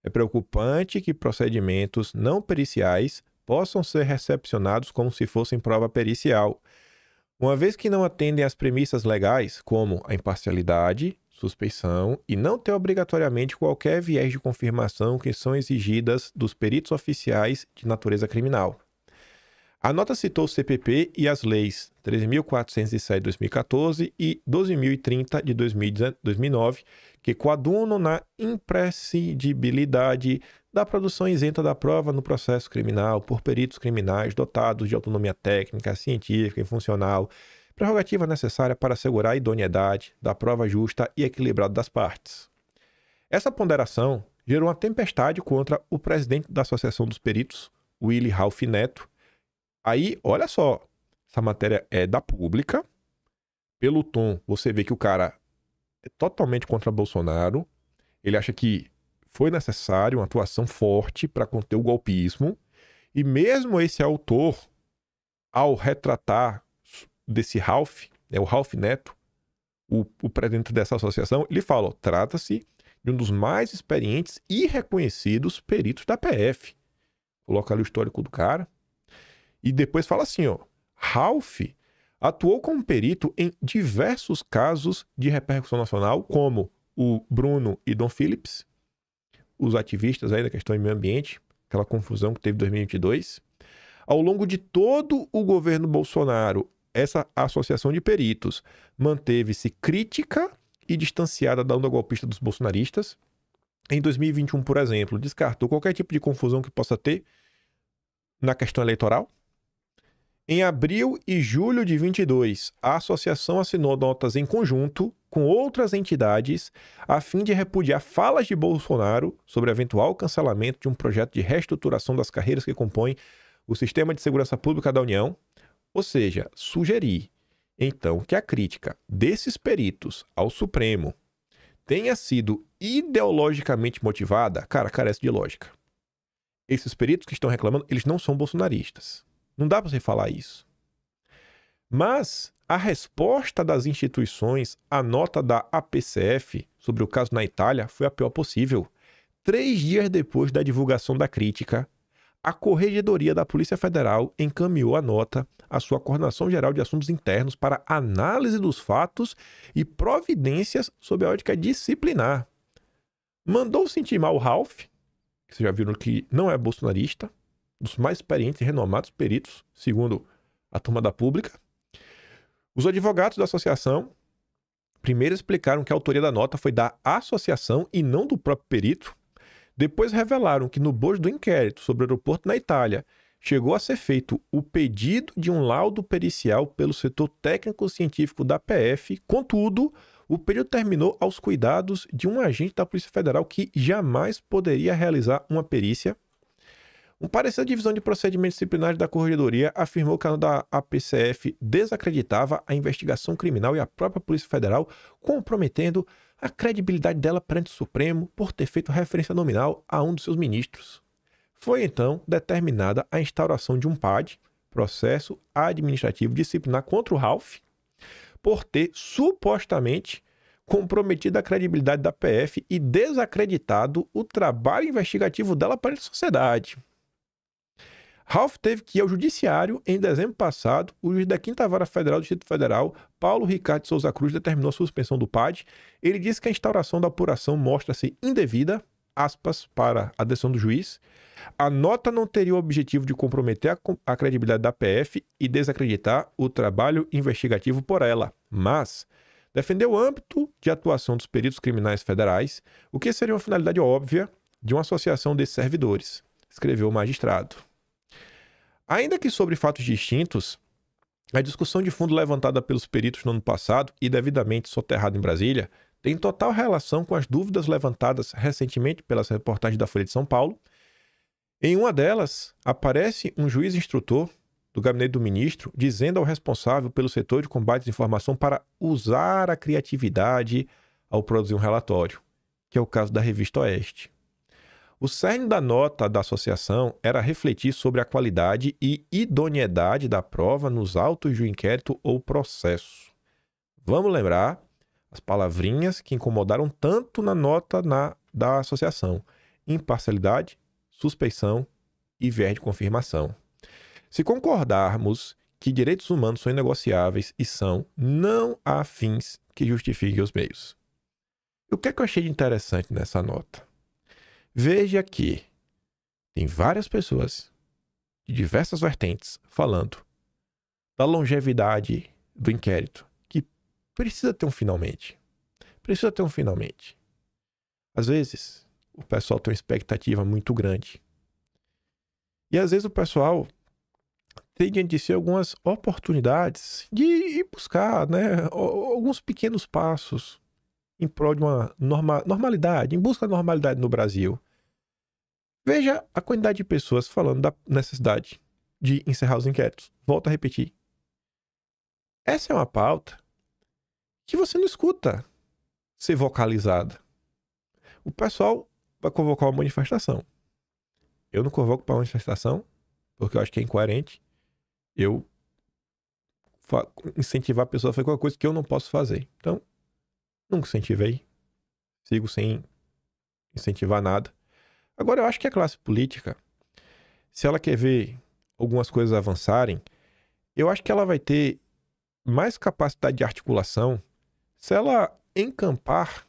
[SPEAKER 1] É preocupante que procedimentos não periciais possam ser recepcionados como se fossem prova pericial, uma vez que não atendem às premissas legais, como a imparcialidade, suspeição e não ter obrigatoriamente qualquer viés de confirmação que são exigidas dos peritos oficiais de natureza criminal. A nota citou o CPP e as leis 13.407 de 2014 e 12.030 de 2009, que coadunam na imprescindibilidade da produção isenta da prova no processo criminal por peritos criminais dotados de autonomia técnica, científica e funcional, prerrogativa necessária para assegurar a idoneidade da prova justa e equilibrada das partes. Essa ponderação gerou uma tempestade contra o presidente da Associação dos Peritos, Willy Ralph Neto. Aí, olha só, essa matéria é da Pública. Pelo tom, você vê que o cara é totalmente contra Bolsonaro. Ele acha que foi necessário uma atuação forte para conter o golpismo. E mesmo esse autor, ao retratar desse Ralph, o Ralph Neto, o presidente dessa associação, ele fala, trata-se de um dos mais experientes e reconhecidos peritos da PF. Coloca ali o histórico do cara. E depois fala assim, Ralph atuou como perito em diversos casos de repercussão nacional, como o Bruno e Dom Phillips, os ativistas aí da questão do meio ambiente, aquela confusão que teve em 2022. Ao longo de todo o governo Bolsonaro, essa associação de peritos manteve-se crítica e distanciada da onda golpista dos bolsonaristas. Em 2021, por exemplo, descartou qualquer tipo de confusão que possa ter na questão eleitoral. Em abril e julho de 2022, a associação assinou notas em conjunto com outras entidades a fim de repudiar falas de Bolsonaro sobre eventual cancelamento de um projeto de reestruturação das carreiras que compõem o Sistema de Segurança Pública da União, ou seja, sugerir, então, que a crítica desses peritos ao Supremo tenha sido ideologicamente motivada, cara, carece de lógica. Esses peritos que estão reclamando, eles não são bolsonaristas. Não dá para você falar isso. Mas a resposta das instituições à nota da APCF sobre o caso na Itália foi a pior possível. 3 dias depois da divulgação da crítica, a Corregedoria da Polícia Federal encaminhou a nota à sua Coordenação Geral de Assuntos Internos para análise dos fatos e providências sob a ótica disciplinar. Mandou-se intimar o Ralph, que vocês já viram que não é bolsonarista, dos mais experientes e renomados peritos, segundo a turma da Pública, os advogados da associação, Primeiro explicaram que a autoria da nota foi da associação e não do próprio perito. Depois revelaram que no bojo do inquérito sobre o aeroporto na Itália, chegou a ser feito o pedido de um laudo pericial pelo setor técnico-científico da PF. Contudo, o período terminou aos cuidados de um agente da Polícia Federal que jamais poderia realizar uma perícia. Um parecer da Divisão de Procedimentos Disciplinares da Corregedoria afirmou que a da APCF desacreditava a investigação criminal e a própria Polícia Federal, comprometendo a credibilidade dela perante o Supremo por ter feito referência nominal a um dos seus ministros. Foi então determinada a instauração de um PAD, processo administrativo disciplinar, contra o Ralph, por ter supostamente comprometido a credibilidade da PF e desacreditado o trabalho investigativo dela perante a sociedade. Ralph teve que ir ao judiciário em dezembro passado. O juiz da 5ª Vara Federal do Distrito Federal, Paulo Ricardo de Souza Cruz, determinou a suspensão do PAD. Ele disse que a instauração da apuração mostra-se indevida, aspas, para a decisão do juiz. A nota não teria o objetivo de comprometer a credibilidade da PF e desacreditar o trabalho investigativo por ela, mas defendeu o âmbito de atuação dos peritos criminais federais, o que seria uma finalidade óbvia de uma associação desses servidores, escreveu o magistrado. Ainda que sobre fatos distintos, a discussão de fundo levantada pelos peritos no ano passado e devidamente soterrada em Brasília tem total relação com as dúvidas levantadas recentemente pelas reportagens da Folha de São Paulo. Em uma delas, aparece um juiz instrutor do gabinete do ministro dizendo ao responsável pelo setor de combate à desinformação para usar a criatividade ao produzir um relatório, que é o caso da Revista Oeste. O cerne da nota da associação era refletir sobre a qualidade e idoneidade da prova nos autos do inquérito ou processo. Vamos lembrar as palavrinhas que incomodaram tanto na nota da associação: imparcialidade, suspeição e viés de confirmação. Se concordarmos que direitos humanos são inegociáveis e são, não há fins que justifiquem os meios. E o que é que eu achei de interessante nessa nota? Veja que tem várias pessoas de diversas vertentes falando da longevidade do inquérito, que precisa ter um finalmente. Precisa ter um finalmente. Às vezes, o pessoal tem uma expectativa muito grande. E às vezes o pessoal tem diante de si algumas oportunidades de ir buscar, né, alguns pequenos passos em prol de uma normalidade, em busca da normalidade no Brasil. Veja a quantidade de pessoas falando da necessidade de encerrar os inquéritos. Volto a repetir. Essa é uma pauta que você não escuta ser vocalizada. O pessoal vai convocar uma manifestação. Eu não convoco para manifestação, porque eu acho que é incoerente eu incentivar a pessoa a fazer qualquer coisa que eu não posso fazer. Então, nunca incentivei. Sigo sem incentivar nada. Agora, eu acho que a classe política, se ela quer ver algumas coisas avançarem, eu acho que ela vai ter mais capacidade de articulação se ela encampar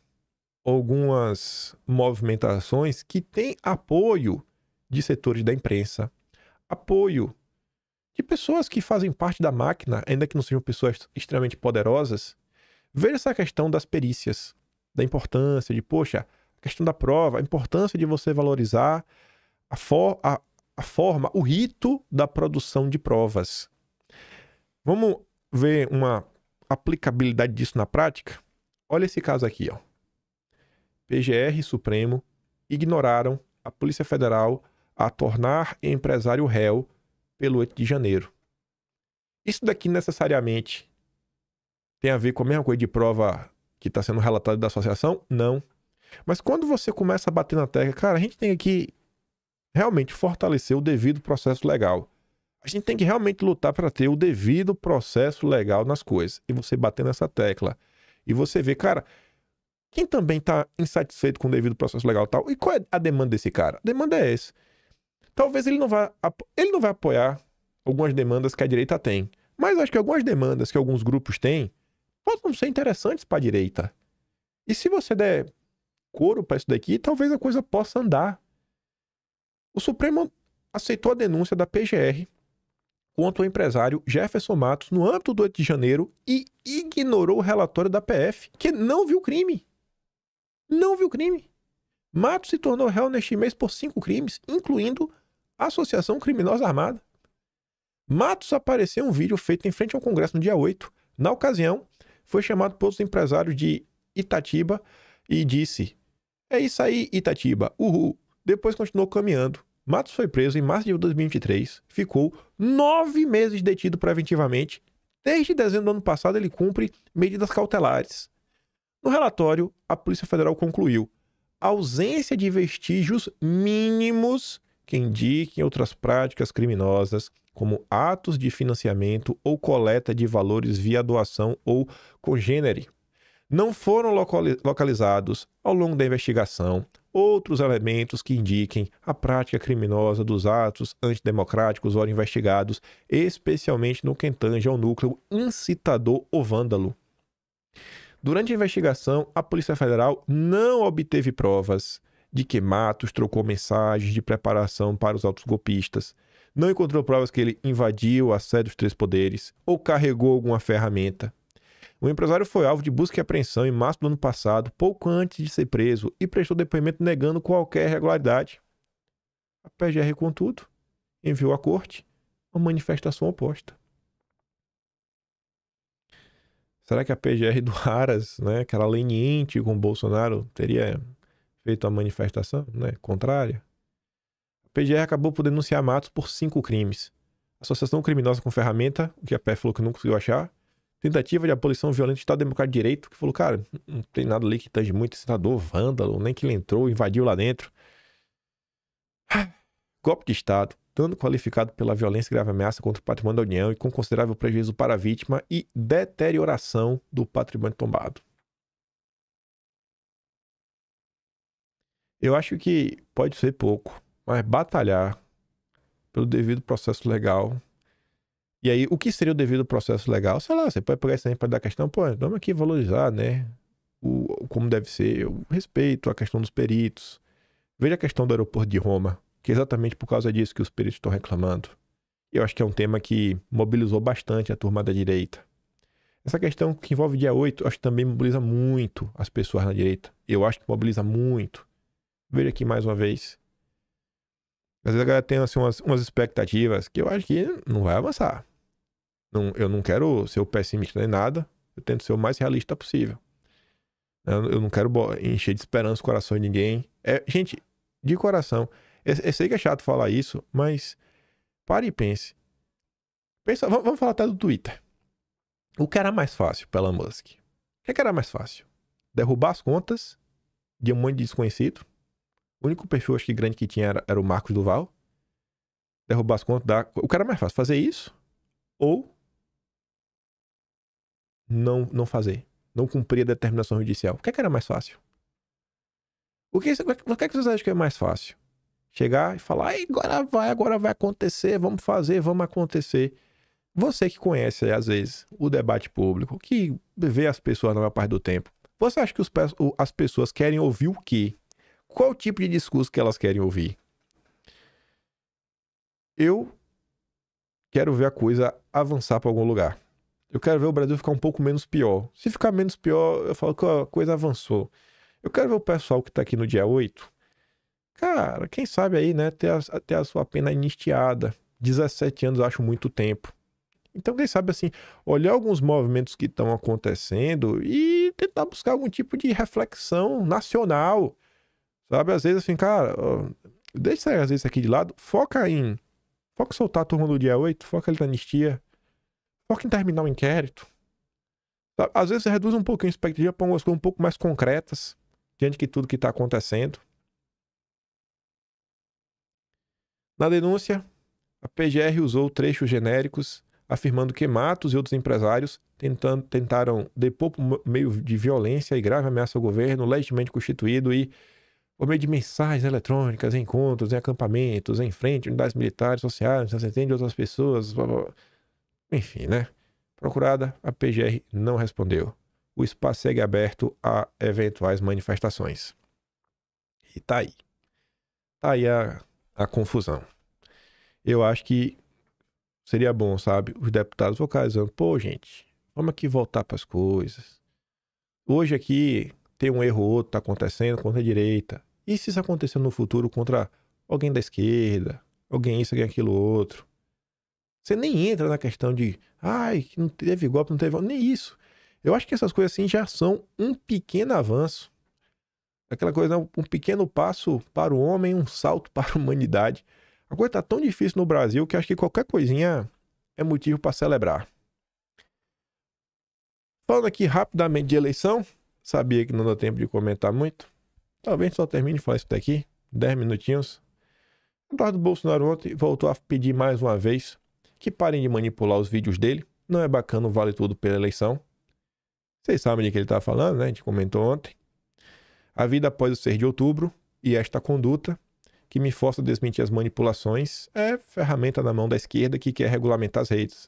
[SPEAKER 1] algumas movimentações que têm apoio de setores da imprensa, apoio de pessoas que fazem parte da máquina, ainda que não sejam pessoas extremamente poderosas. Veja essa questão das perícias, da importância de, poxa, a questão da prova, a importância de você valorizar a forma, o rito da produção de provas. Vamos ver uma aplicabilidade disso na prática? Olha esse caso aqui, ó. PGR e Supremo ignoraram a Polícia Federal a tornar empresário réu pelo 8 de janeiro. Isso daqui necessariamente tem a ver com a mesma coisa de prova que está sendo relatada da associação? Não. Mas quando você começa a bater na tecla, cara, a gente tem que realmente fortalecer o devido processo legal. A gente tem que realmente lutar para ter o devido processo legal nas coisas. E você bater nessa tecla. E você vê, cara, quem também está insatisfeito com o devido processo legal e tal? E qual é a demanda desse cara? A demanda é essa. Talvez ele não vai apoiar algumas demandas que a direita tem. Mas acho que algumas demandas que alguns grupos têm podem ser interessantes para a direita. E se você der couro para isso daqui, talvez a coisa possa andar. O Supremo aceitou a denúncia da PGR contra o empresário Jefferson Matos no âmbito do 8 de janeiro e ignorou o relatório da PF, que não viu crime. Não viu crime. Matos se tornou réu neste mês por 5 crimes, incluindo associação criminosa armada. Matos apareceu em um vídeo feito em frente ao Congresso no dia 8. Na ocasião, foi chamado por outros empresários de Itatiba e disse: "É isso aí, Itatiba, uhul." Depois continuou caminhando. Matos foi preso em março de 2023, ficou 9 meses detido preventivamente. Desde dezembro do ano passado, ele cumpre medidas cautelares. No relatório, a Polícia Federal concluiu ausência de vestígios mínimos que indiquem outras práticas criminosas, como atos de financiamento ou coleta de valores via doação ou congênere. Não foram localizados, ao longo da investigação, outros elementos que indiquem a prática criminosa dos atos antidemocráticos ora investigados, especialmente no que tange ao núcleo incitador ou vândalo. Durante a investigação, a Polícia Federal não obteve provas de que Matos trocou mensagens de preparação para os autos golpistas, não encontrou provas que ele invadiu a sede dos 3 poderes ou carregou alguma ferramenta. O empresário foi alvo de busca e apreensão em março do ano passado, pouco antes de ser preso, e prestou depoimento negando qualquer irregularidade. A PGR, contudo, enviou à corte uma manifestação oposta. Será que a PGR do Aras, né, que era leniente com o Bolsonaro, teria feito a manifestação, né, contrária? A PGR acabou por denunciar Matos por 5 crimes. Associação criminosa com ferramenta, o que a PF falou que não conseguiu achar. Tentativa de abolição violenta do Estado Democrático de Direito, que falou, cara, não tem nada ali que tange muito senador, vândalo, nem que ele entrou, invadiu lá dentro. Golpe de Estado, dano qualificado pela violência e grave ameaça contra o patrimônio da União e com considerável prejuízo para a vítima e deterioração do patrimônio tombado. Eu acho que pode ser pouco, mas batalhar pelo devido processo legal. E aí, o que seria o devido processo legal? Sei lá, você pode pegar isso aí para dar questão, pô, vamos aqui valorizar, né? Como deve ser, o respeito, a questão dos peritos. Veja a questão do aeroporto de Roma, que é exatamente por causa disso que os peritos estão reclamando. E eu acho que é um tema que mobilizou bastante a turma da direita. Essa questão que envolve o dia 8, acho que também mobiliza muito as pessoas na direita. Eu acho que mobiliza muito. Veja aqui mais uma vez. Às vezes a galera tem assim, umas expectativas que eu acho que não vai avançar. Eu não quero ser o pessimista nem nada. Eu tento ser o mais realista possível. Eu não quero encher de esperança o coração de ninguém. Gente, de coração. Eu sei que é chato falar isso, mas pare e pense. Vamos falar até do Twitter. O que era mais fácil para Elon Musk? O que era mais fácil? Derrubar as contas de um monte de desconhecido. O único perfil, acho que grande que tinha era o Marcos Duval. Derrubar as contas. O que era mais fácil? Fazer isso? Ou não fazer? Não cumprir a determinação judicial? O que era mais fácil? O que vocês acham que é mais fácil? Chegar e falar, agora vai acontecer, vamos fazer, vamos acontecer. Você que conhece, às vezes, o debate público, que vê as pessoas na maior parte do tempo, você acha que as pessoas querem ouvir o quê? Qual o tipo de discurso que elas querem ouvir? Eu quero ver a coisa avançar para algum lugar. Eu quero ver o Brasil ficar um pouco menos pior. Se ficar menos pior, eu falo que a coisa avançou. Eu quero ver o pessoal que tá aqui no dia 8. Cara, quem sabe aí, né, ter a sua pena anistiada. 17 anos eu acho muito tempo. Então, quem sabe assim, olhar alguns movimentos que estão acontecendo e tentar buscar algum tipo de reflexão nacional. Sabe, às vezes assim, cara, deixa às vezes aqui de lado, foca em soltar a turma do dia 8, foca ali na anistia, foca em terminar o inquérito. Sabe? Às vezes você reduz um pouquinho a expectativa para umas coisas um pouco mais concretas, diante de tudo que está acontecendo. Na denúncia, a PGR usou trechos genéricos, afirmando que Matos e outros empresários tentaram depor por meio de violência e grave ameaça ao governo, legitimamente constituído e por meio de mensagens eletrônicas, encontros, em acampamentos, em frente, unidades militares, sociais, assistente de outras pessoas, blá, blá. Enfim, né? Procurada, a PGR não respondeu. O espaço segue aberto a eventuais manifestações. E tá aí. Tá aí a confusão. Eu acho que seria bom, sabe? Os deputados vocalizando, pô, gente, vamos aqui voltar para as coisas. Hoje aqui tem um erro ou outro, tá acontecendo contra a direita. E se isso acontecer no futuro contra alguém da esquerda, alguém isso, alguém aquilo outro? Você nem entra na questão de, ai, que não teve golpe, não teve golpe, nem isso. Eu acho que essas coisas assim já são um pequeno avanço. Aquela coisa, um pequeno passo para o homem, um salto para a humanidade. A coisa tá tão difícil no Brasil que eu acho que qualquer coisinha é motivo para celebrar. Falando aqui rapidamente de eleição, sabia que não dá tempo de comentar muito. Talvez só termine de falar isso daqui, 10 minutinhos. Eduardo Bolsonaro ontem voltou a pedir mais uma vez que parem de manipular os vídeos dele. Não é bacana o vale tudo pela eleição. Vocês sabem de que ele está falando, né? A gente comentou ontem. A vida após o 6 de outubro e esta conduta que me força a desmentir as manipulações é ferramenta na mão da esquerda que quer regulamentar as redes.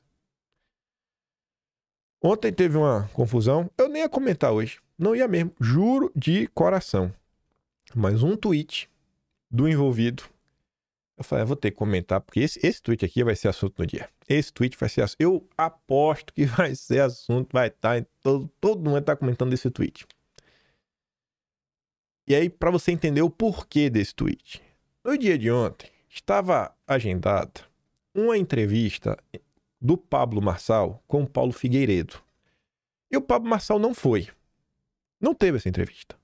[SPEAKER 1] Ontem teve uma confusão. Eu nem ia comentar hoje. Não ia mesmo. Juro de coração. Mas um tweet do envolvido. Eu falei, vou ter que comentar, porque esse tweet aqui vai ser assunto no dia. Esse tweet vai ser assunto. Eu aposto que vai ser assunto, vai estar em todo mundo vai estar comentando desse tweet. E aí, para você entender o porquê desse tweet. No dia de ontem, estava agendada uma entrevista do Pablo Marçal com o Paulo Figueiredo. E o Pablo Marçal não foi. Não teve essa entrevista.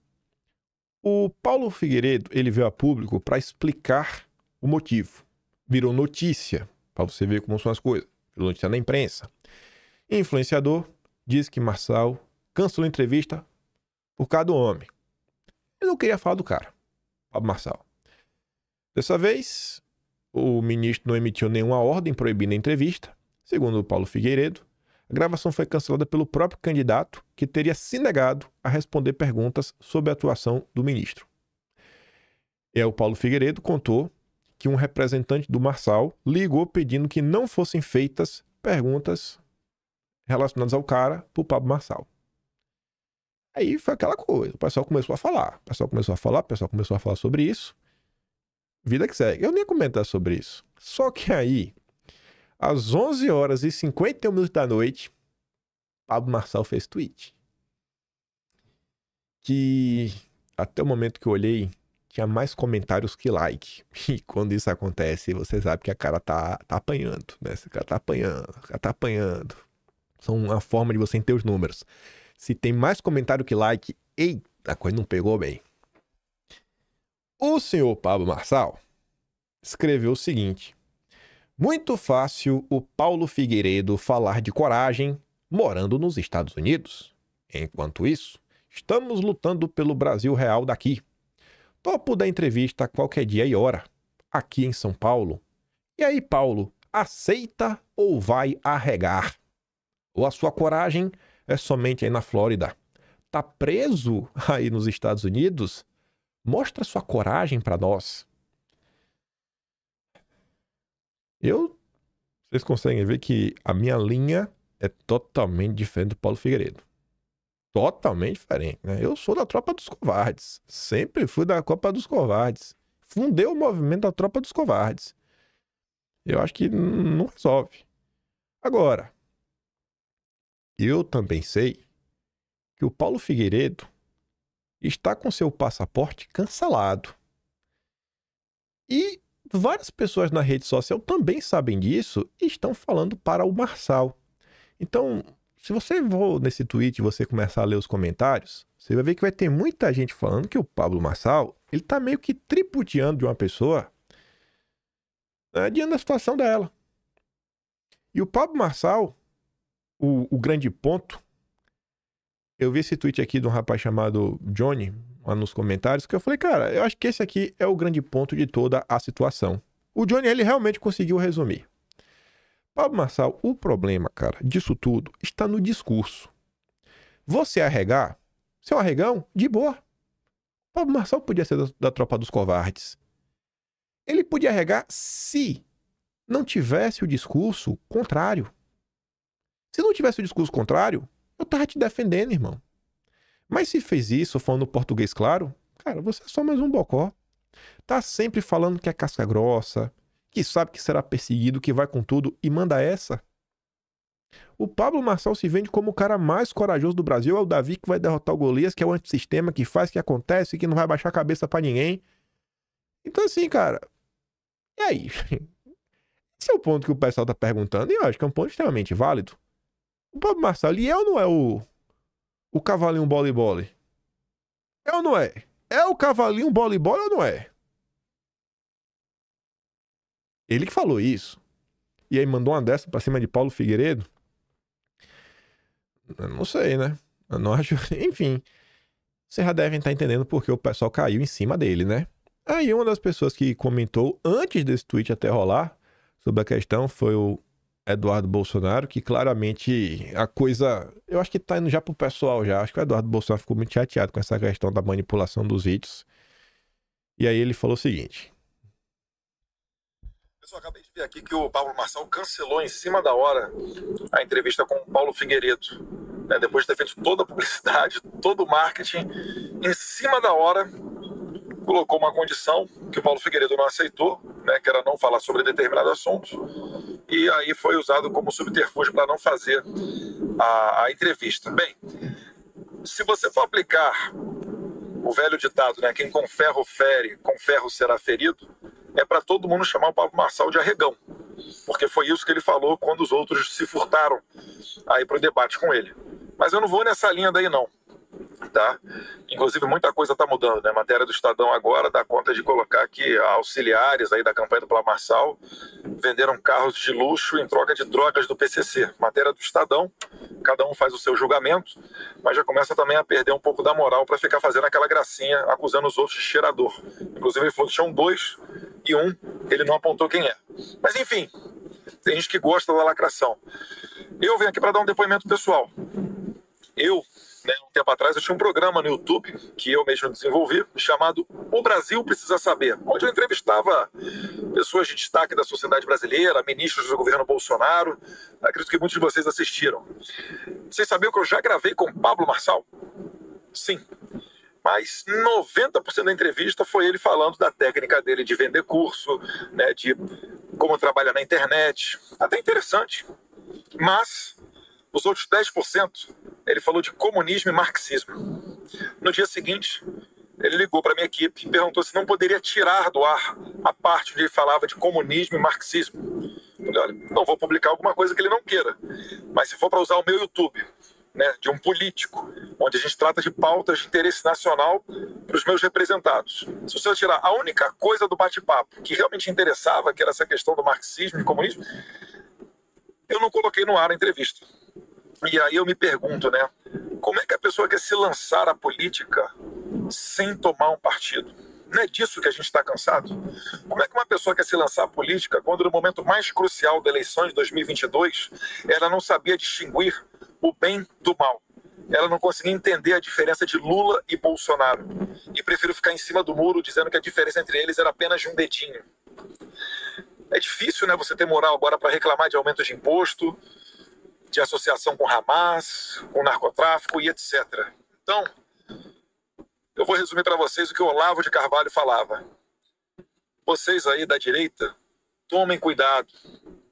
[SPEAKER 1] O Paulo Figueiredo, ele veio a público para explicar o motivo. Virou notícia, para você ver como são as coisas. Virou notícia na imprensa. Influenciador diz que Marçal cancelou a entrevista por causa do homem. Ele não queria falar do cara, Pablo Marçal. Dessa vez, o ministro não emitiu nenhuma ordem proibindo a entrevista. Segundo o Paulo Figueiredo, a gravação foi cancelada pelo próprio candidato, que teria se negado a responder perguntas sobre a atuação do ministro. E aí, o Paulo Figueiredo contou que um representante do Marçal ligou pedindo que não fossem feitas perguntas relacionadas ao cara por Pablo Marçal. Aí foi aquela coisa, o pessoal começou a falar, o pessoal começou a falar sobre isso. Vida que segue. Eu nem ia comentar sobre isso. Só que aí, às 11 horas e 51 minutos da noite, Pablo Marçal fez tweet. Que até o momento que eu olhei, tinha mais comentários que like. E quando isso acontece, você sabe que a cara tá apanhando, né? Esse cara tá apanhando. São uma forma de você ter os números. Se tem mais comentário que like, eita, a coisa não pegou bem. O senhor Pablo Marçal escreveu o seguinte: muito fácil o Paulo Figueiredo falar de coragem morando nos Estados Unidos. Enquanto isso, estamos lutando pelo Brasil real daqui. Topo da entrevista qualquer dia e hora, aqui em São Paulo. E aí, Paulo, aceita ou vai arregar? Ou a sua coragem é somente aí na Flórida? Tá preso aí nos Estados Unidos? Mostra sua coragem para nós. Vocês conseguem ver que a minha linha é totalmente diferente do Paulo Figueiredo. Totalmente diferente, né? Eu sou da Tropa dos Covardes. Sempre fui da Copa dos Covardes. Fundei o movimento da Tropa dos Covardes. Eu acho que não resolve. Agora, eu também sei que o Paulo Figueiredo está com seu passaporte cancelado. E várias pessoas na rede social também sabem disso e estão falando para o Marçal. Então, se você for nesse tweet e você começar a ler os comentários, você vai ver que vai ter muita gente falando que o Pablo Marçal, ele tá meio que tripudiando de uma pessoa, né, diante da situação dela. E o Pablo Marçal, o grande ponto, eu vi esse tweet aqui de um rapaz chamado Johnny, lá nos comentários, que eu falei, cara, eu acho que esse aqui é o grande ponto de toda a situação. O Johnny, ele realmente conseguiu resumir. Pablo Marçal, o problema, cara, disso tudo está no discurso. Você arregar, seu arregão, de boa. Pablo Marçal podia ser da Tropa dos Covardes. Ele podia arregar se não tivesse o discurso contrário. Se não tivesse o discurso contrário, eu tava te defendendo, irmão. Mas se fez isso, falando português claro, cara, você é só mais um bocó. Tá sempre falando que é casca grossa, que sabe que será perseguido, que vai com tudo e manda essa? O Pablo Marçal se vende como o cara mais corajoso do Brasil. É o Davi que vai derrotar o Golias, que é o antissistema, que faz, que acontece, que não vai baixar a cabeça pra ninguém. Então, assim, cara, e aí? Esse é o ponto que o pessoal tá perguntando, e eu acho que é um ponto extremamente válido. O Pablo Marçal, ele é ou não é o cavalinho bole-bole? É ou não é? É o cavalinho bole-bole ou não é? Ele que falou isso. E aí mandou uma dessa pra cima de Paulo Figueiredo? Eu não sei, né? Eu não acho. Enfim, vocês já devem estar entendendo porque o pessoal caiu em cima dele, né? Aí uma das pessoas que comentou antes desse tweet até rolar sobre a questão foi o Eduardo Bolsonaro, que claramente a coisa. Eu acho que tá indo já pro pessoal já. Acho que o Eduardo Bolsonaro ficou muito chateado com essa questão da manipulação dos vídeos. E aí ele falou o seguinte.
[SPEAKER 2] Eu acabei de ver aqui que o Pablo Marçal cancelou em cima da hora a entrevista com o Paulo Figueiredo, né? Depois de ter feito toda a publicidade, todo o marketing, em cima da hora colocou uma condição que o Paulo Figueiredo não aceitou, né? Que era não falar sobre determinado assunto, e aí foi usado como subterfúgio para não fazer a entrevista. Bem, se você for aplicar o velho ditado, né? Quem com ferro fere, com ferro será ferido, é para todo mundo chamar o Pablo Marçal de arregão, porque foi isso que ele falou quando os outros se furtaram aí para o debate com ele. Mas eu não vou nessa linha daí não, tá? Inclusive muita coisa está mudando, né? A matéria do Estadão agora dá conta de colocar que auxiliares aí da campanha do Pablo Marçal venderam carros de luxo em troca de drogas do PCC. Matéria do Estadão, cada um faz o seu julgamento, mas já começa também a perder um pouco da moral para ficar fazendo aquela gracinha, acusando os outros de cheirador. Inclusive ele falou que tinham dois e um ele não apontou quem é. Mas enfim, tem gente que gosta da lacração. Eu venho aqui para dar um depoimento pessoal. Um tempo atrás, eu tinha um programa no YouTube que eu mesmo desenvolvi, chamado O Brasil Precisa Saber, onde eu entrevistava pessoas de destaque da sociedade brasileira, ministros do governo Bolsonaro. Acredito que muitos de vocês assistiram. Vocês sabiam que eu já gravei com Pablo Marçal? Sim. Mas 90% da entrevista foi ele falando da técnica dele de vender curso, né, de como trabalhar na internet. Até interessante. Mas os outros 10%, ele falou de comunismo e marxismo. No dia seguinte, ele ligou para a minha equipe e perguntou se não poderia tirar do ar a parte onde ele falava de comunismo e marxismo. Eu falei, olha, não vou publicar alguma coisa que ele não queira, mas se for para usar o meu YouTube, né, de um político, onde a gente trata de pautas de interesse nacional para os meus representados. Se você tirar a única coisa do bate-papo que realmente interessava, que era essa questão do marxismo e comunismo, eu não coloquei no ar a entrevista. E aí eu me pergunto, né, como é que a pessoa quer se lançar à política sem tomar um partido? Não é disso que a gente está cansado? Como é que uma pessoa quer se lançar à política quando no momento mais crucial da eleição de 2022 ela não sabia distinguir o bem do mal? Ela não conseguia entender a diferença de Lula e Bolsonaro e prefiro ficar em cima do muro dizendo que a diferença entre eles era apenas de um dedinho. É difícil, né, você ter moral agora para reclamar de aumento de imposto, de associação com Hamas, com narcotráfico e etc. Então, eu vou resumir para vocês o que o Olavo de Carvalho falava. Vocês aí da direita, tomem cuidado.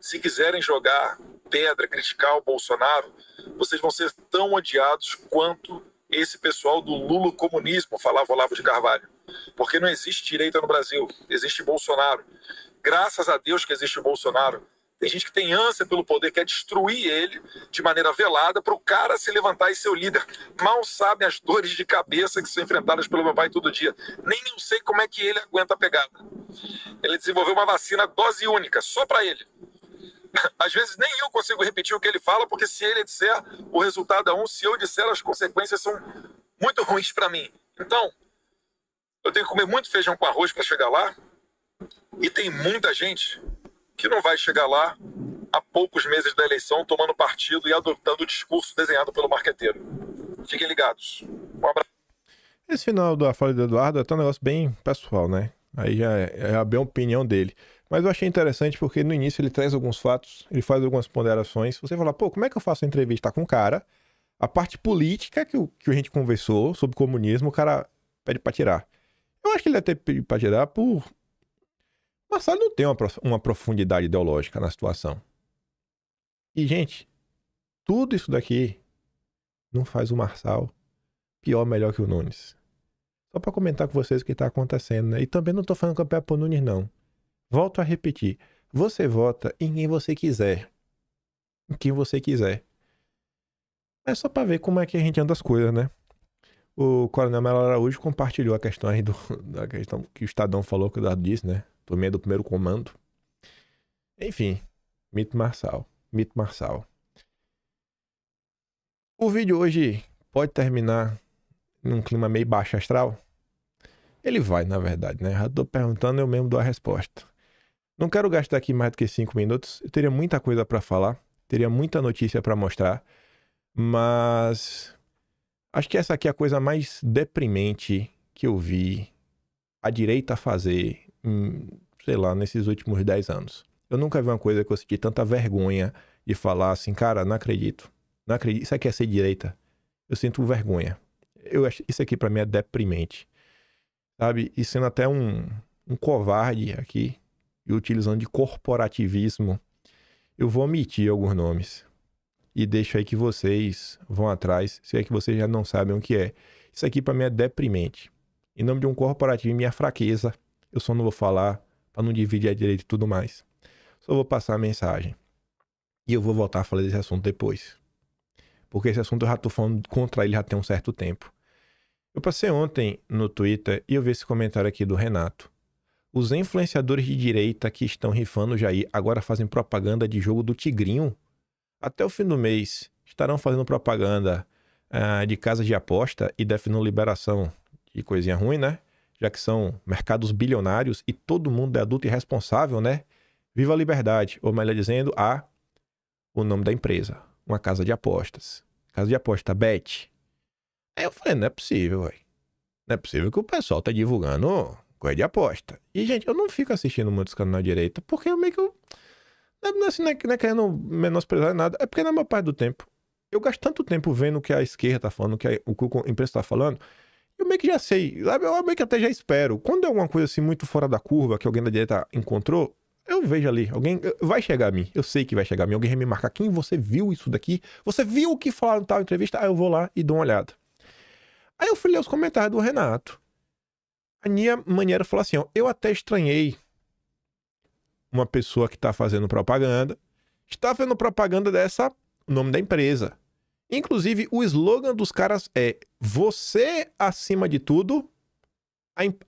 [SPEAKER 2] Se quiserem jogar pedra, criticar o Bolsonaro, vocês vão ser tão odiados quanto esse pessoal do lulocomunismo, falava Olavo de Carvalho. Porque não existe direita no Brasil, existe Bolsonaro. Graças a Deus que existe o Bolsonaro. Tem gente que tem ânsia pelo poder, quer destruir ele de maneira velada para o cara se levantar e ser o líder. Mal sabem as dores de cabeça que são enfrentadas pelo meu pai todo dia. Nem eu sei como é que ele aguenta a pegada. Ele desenvolveu uma vacina dose única, só para ele. Às vezes nem eu consigo repetir o que ele fala, porque se ele disser, o resultado é um. Se eu disser, as consequências são muito ruins para mim. Então, eu tenho que comer muito feijão com arroz para chegar lá. E tem muita gente que não vai chegar lá há poucos meses da eleição tomando partido e adotando o discurso desenhado pelo marqueteiro. Fiquem ligados. Um abraço.
[SPEAKER 1] Esse final da fala do Eduardo é até um negócio bem pessoal, né? Aí já é bem a opinião dele. Mas eu achei interessante porque no início ele traz alguns fatos, ele faz algumas ponderações. Você fala, pô, como é que eu faço a entrevista com o cara? A parte política que a gente conversou sobre comunismo, o cara pede pra tirar. Eu acho que ele deve ter pedido pra tirar Marçal não tem uma profundidade ideológica na situação. E, gente, tudo isso daqui não faz o Marçal pior ou melhor que o Nunes. Só para comentar com vocês o que está acontecendo, né? E também não estou falando campeão pro Nunes, não. Volto a repetir. Você vota em quem você quiser. Em quem você quiser. É só para ver como é que a gente anda as coisas, né? O Coronel Melo Araújo compartilhou a questão aí da questão que o Estadão falou, que o Dado disse, né? Turminha do primeiro comando. Enfim, mito Marçal. Mito Marçal. O vídeo hoje pode terminar num clima meio baixo astral? Ele vai, na verdade, né? Já tô perguntando, eu mesmo dou a resposta. Não quero gastar aqui mais do que 5 minutos. Eu teria muita coisa para falar. Teria muita notícia para mostrar. Mas acho que essa aqui é a coisa mais deprimente que eu vi a direita fazer, sei lá, nesses últimos 10 anos. Eu nunca vi uma coisa que eu senti tanta vergonha de falar assim, cara, não acredito. Não acredito. Isso aqui é ser direita. Eu sinto vergonha. Isso aqui pra mim é deprimente. Sabe? E sendo até um covarde aqui, e utilizando de corporativismo, eu vou omitir alguns nomes. E deixo aí que vocês vão atrás, se é que vocês já não sabem o que é. Isso aqui pra mim é deprimente. Em nome de um corporativo, minha fraqueza, eu só não vou falar pra não dividir a direita e tudo mais. Só vou passar a mensagem. E eu vou voltar a falar desse assunto depois. Porque esse assunto eu já tô falando contra ele já tem um certo tempo. Eu passei ontem no Twitter e eu vi esse comentário aqui do Renato. Os influenciadores de direita que estão rifando o Jair agora fazem propaganda de jogo do Tigrinho. Até o fim do mês estarão fazendo propaganda de casas de aposta e definindo liberação de coisinha ruim, né? Já que são mercados bilionários e todo mundo é adulto e responsável, né? Viva a liberdade, ou melhor dizendo, o nome da empresa. Uma casa de apostas. Casa de aposta, Bet. Aí eu falei, não é possível, velho. Não é possível que o pessoal tá divulgando coisa de aposta. E, gente, eu não fico assistindo muitos canais da direita, porque eu meio que... não é querendo menosprezar nada, é porque na maior parte do tempo, eu gasto tanto tempo vendo o que a esquerda tá falando, o que a imprensa tá falando, eu meio que já sei, sabe? Eu meio que até já espero. Quando é alguma coisa assim muito fora da curva, que alguém da direita encontrou, eu vejo ali, alguém vai chegar a mim, eu sei que vai chegar a mim, alguém vai me marcar, quem você viu isso daqui? Você viu o que falaram em tal entrevista? Aí eu vou lá e dou uma olhada. Aí eu fui ler os comentários do Renato. A minha maneira falou assim, ó, eu até estranhei uma pessoa que tá fazendo propaganda, está fazendo propaganda o nome da empresa. Inclusive, o slogan dos caras é você acima de tudo,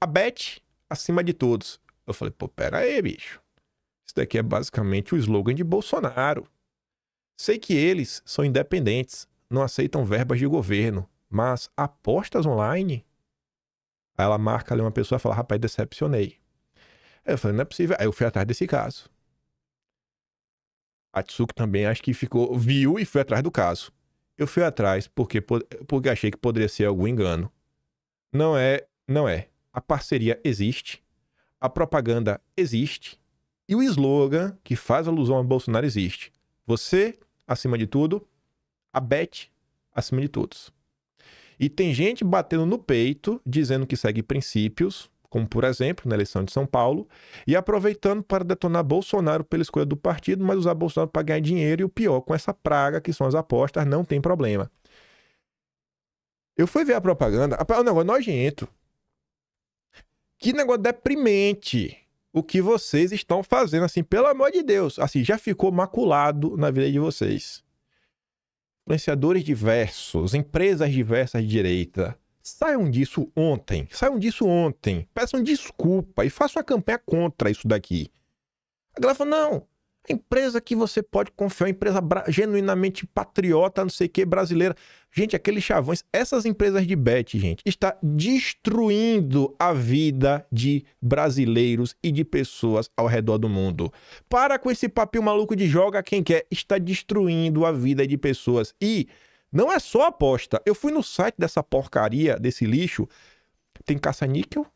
[SPEAKER 1] a Bet acima de todos. Eu falei, pô, pera aí, bicho. Isso daqui é basicamente o slogan de Bolsonaro. Sei que eles são independentes, não aceitam verbas de governo, mas apostas online? Aí ela marca ali uma pessoa e fala, rapaz, decepcionei. Aí eu falei, não é possível. Aí eu fui atrás desse caso. A Tsuki também acho que viu e foi atrás do caso. Eu fui atrás porque achei que poderia ser algum engano. Não é. A parceria existe, a propaganda existe e o slogan que faz alusão a Bolsonaro existe. Você, acima de tudo, a Bet, acima de todos. E tem gente batendo no peito, dizendo que segue princípios, como por exemplo, na eleição de São Paulo, e aproveitando para detonar Bolsonaro pela escolha do partido, mas usar Bolsonaro para ganhar dinheiro e o pior, com essa praga que são as apostas, não tem problema. Eu fui ver a propaganda, é um negócio nojento. Que negócio deprimente o que vocês estão fazendo, assim, pelo amor de Deus. Assim, já ficou maculado na vida de vocês. Influenciadores diversos, empresas diversas de direita, saiam disso ontem. Peçam desculpa e façam uma campanha contra isso daqui. A galera fala, não, a empresa que você pode confiar, uma empresa genuinamente patriota, não sei o que, brasileira. Gente, aqueles chavões, essas empresas de bet, gente, está destruindo a vida de brasileiros e de pessoas ao redor do mundo. Para com esse papinho maluco de joga quem quer, está destruindo a vida de pessoas. E não é só aposta. Eu fui no site dessa porcaria, desse lixo, tem caça-níquel,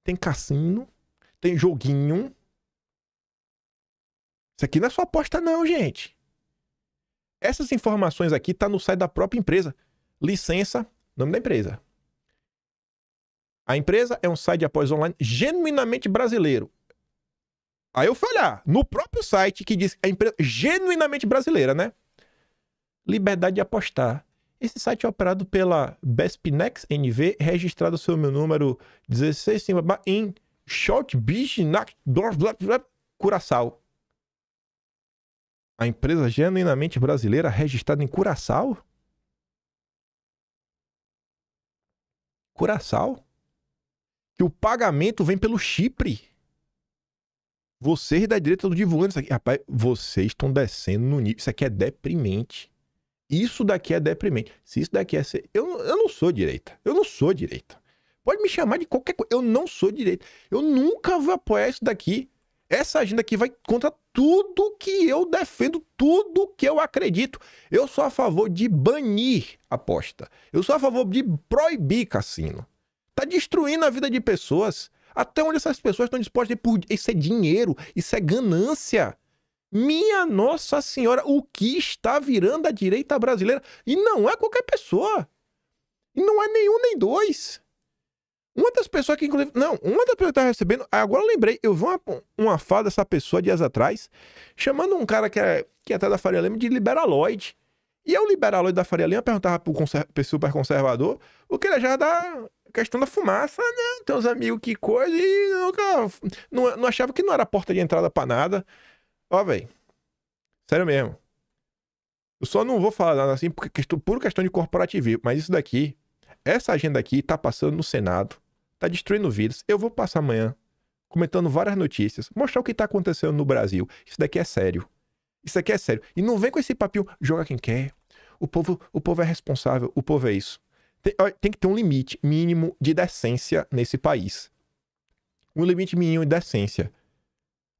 [SPEAKER 1] tem cassino, tem joguinho. Isso aqui não é só aposta não, gente. Essas informações aqui tá no site da própria empresa. Licença, nome da empresa. A empresa é um site de apostas online genuinamente brasileiro. Aí eu fui olhar no próprio site que diz a empresa genuinamente brasileira, né? Liberdade de apostar. Esse site é operado pela Bespinex NV, registrado sob o meu número 16 em Short Beach, Curaçao. A empresa genuinamente brasileira registrada em Curaçao? Curaçao? Que o pagamento vem pelo Chipre. Vocês da direita estão divulgando isso aqui. Rapaz, vocês estão descendo no nível. Isso aqui é deprimente. Isso daqui é deprimente. Se isso daqui é ser... Eu não sou direita. Eu não sou direita. Pode me chamar de qualquer coisa. Eu não sou direita. Eu nunca vou apoiar isso daqui. Essa agenda aqui vai contra tudo que eu defendo, tudo que eu acredito. Eu sou a favor de banir aposta. Eu sou a favor de proibir cassino. Tá destruindo a vida de pessoas. Até onde essas pessoas estão dispostas a ir por... Isso é dinheiro, isso é ganância. Minha Nossa Senhora, o que está virando a direita brasileira? E não é qualquer pessoa. E não é nenhum nem dois. Uma das pessoas que, inclusive... Não, uma das pessoas que tá recebendo... Agora eu lembrei, eu vi uma fala dessa pessoa dias atrás, chamando um cara que é até da Faria Lima de liberaloide. E eu, liberaloide da Faria Lima, perguntava pro super conservador o que ele já da questão da fumaça, né? Tem uns amigos que coisa e não achava que não era porta de entrada pra nada. Ó, velho. Sério mesmo. Eu só não vou falar nada assim por questão de corporativismo, mas isso daqui, essa agenda aqui tá passando no Senado, tá destruindo vidas. Eu vou passar amanhã comentando várias notícias, mostrar o que tá acontecendo no Brasil. Isso daqui é sério. Isso aqui é sério. E não vem com esse papinho, joga quem quer. O povo é responsável, o povo é isso. Tem que ter um limite mínimo de decência nesse país. Um limite mínimo de decência.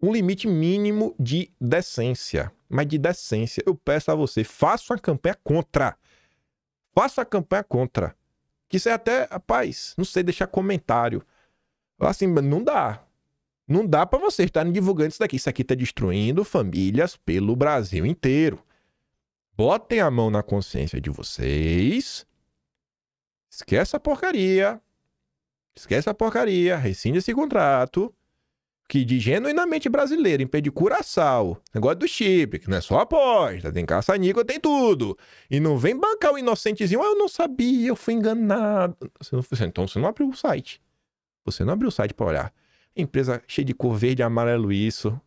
[SPEAKER 1] Um limite mínimo de decência. Mas de decência, eu peço a você, faça uma campanha contra. Faça a campanha contra. Que isso é até, rapaz, não sei, deixar comentário. Assim, não dá. Não dá pra vocês estarem divulgando isso daqui. Isso aqui tá destruindo famílias pelo Brasil inteiro. Botem a mão na consciência de vocês. Esquece a porcaria. Esquece a porcaria. Rescinde esse contrato. Que de genuinamente brasileiro, impedir Curaçao, negócio do chip, que não é só aposta, tem caça-níquel, tem tudo. E não vem bancar o inocentezinho, eu não sabia, eu fui enganado. Então você não abriu o site. Você não abriu o site para olhar. Empresa cheia de cor verde e amarelo isso.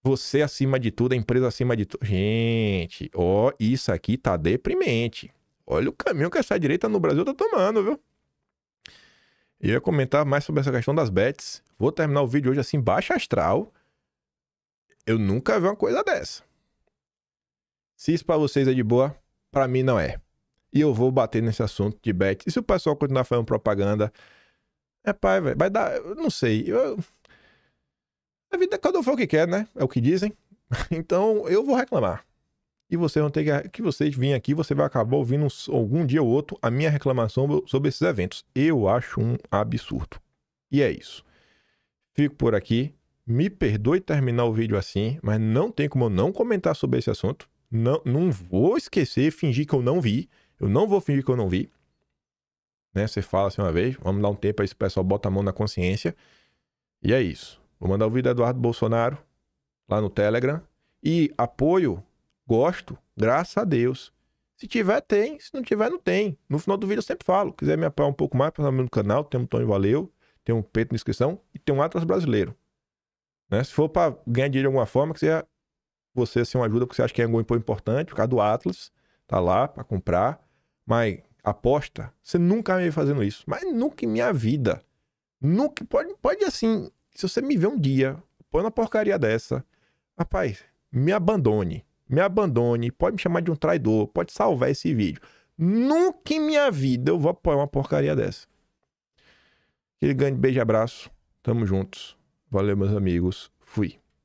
[SPEAKER 1] Você acima de tudo, a empresa acima de tudo. Gente, ó, isso aqui tá deprimente. Olha o caminho que essa direita no Brasil tá tomando, viu? Eu ia comentar mais sobre essa questão das bets. Vou terminar o vídeo hoje assim, baixa astral. Eu nunca vi uma coisa dessa. Se isso pra vocês é de boa, pra mim não é. E eu vou bater nesse assunto de bets. E se o pessoal continuar fazendo propaganda... pai, velho, vai dar... Eu não sei. A vida cada um faz o que quer, né? É o que dizem. Então, eu vou reclamar. E vocês vão ter que vocês virem aqui, você vai acabar ouvindo algum dia ou outro a minha reclamação sobre esses eventos. Eu acho um absurdo. E é isso. Fico por aqui. Me perdoe terminar o vídeo assim, mas não tem como eu não comentar sobre esse assunto. Não vou esquecer, fingir que eu não vi. Eu não vou fingir que eu não vi. Né? Você fala assim uma vez, vamos dar um tempo aí, esse pessoal bota a mão na consciência. E é isso. Vou mandar o vídeo do Eduardo Bolsonaro lá no Telegram. E apoio... Gosto, graças a Deus. Se tiver, tem. Se não tiver, não tem. No final do vídeo eu sempre falo. Quiser me apoiar um pouco mais, para no canal, tem um Tony Valeu, tem um Peito na inscrição e tem um Atlas Brasileiro. Né? Se for para ganhar dinheiro de alguma forma, que você assim, uma ajuda, porque você acha que é algum imposto importante, por causa do Atlas, tá lá para comprar. Mas aposta, você nunca me vê fazendo isso. Mas nunca em minha vida. Nunca. Pode assim, se você me vê um dia, põe uma porcaria dessa, rapaz, me abandone. Me abandone, pode me chamar de um traidor, pode salvar esse vídeo. Nunca em minha vida eu vou apoiar uma porcaria dessa. Aquele grande beijo e abraço. Tamo juntos. Valeu, meus amigos. Fui.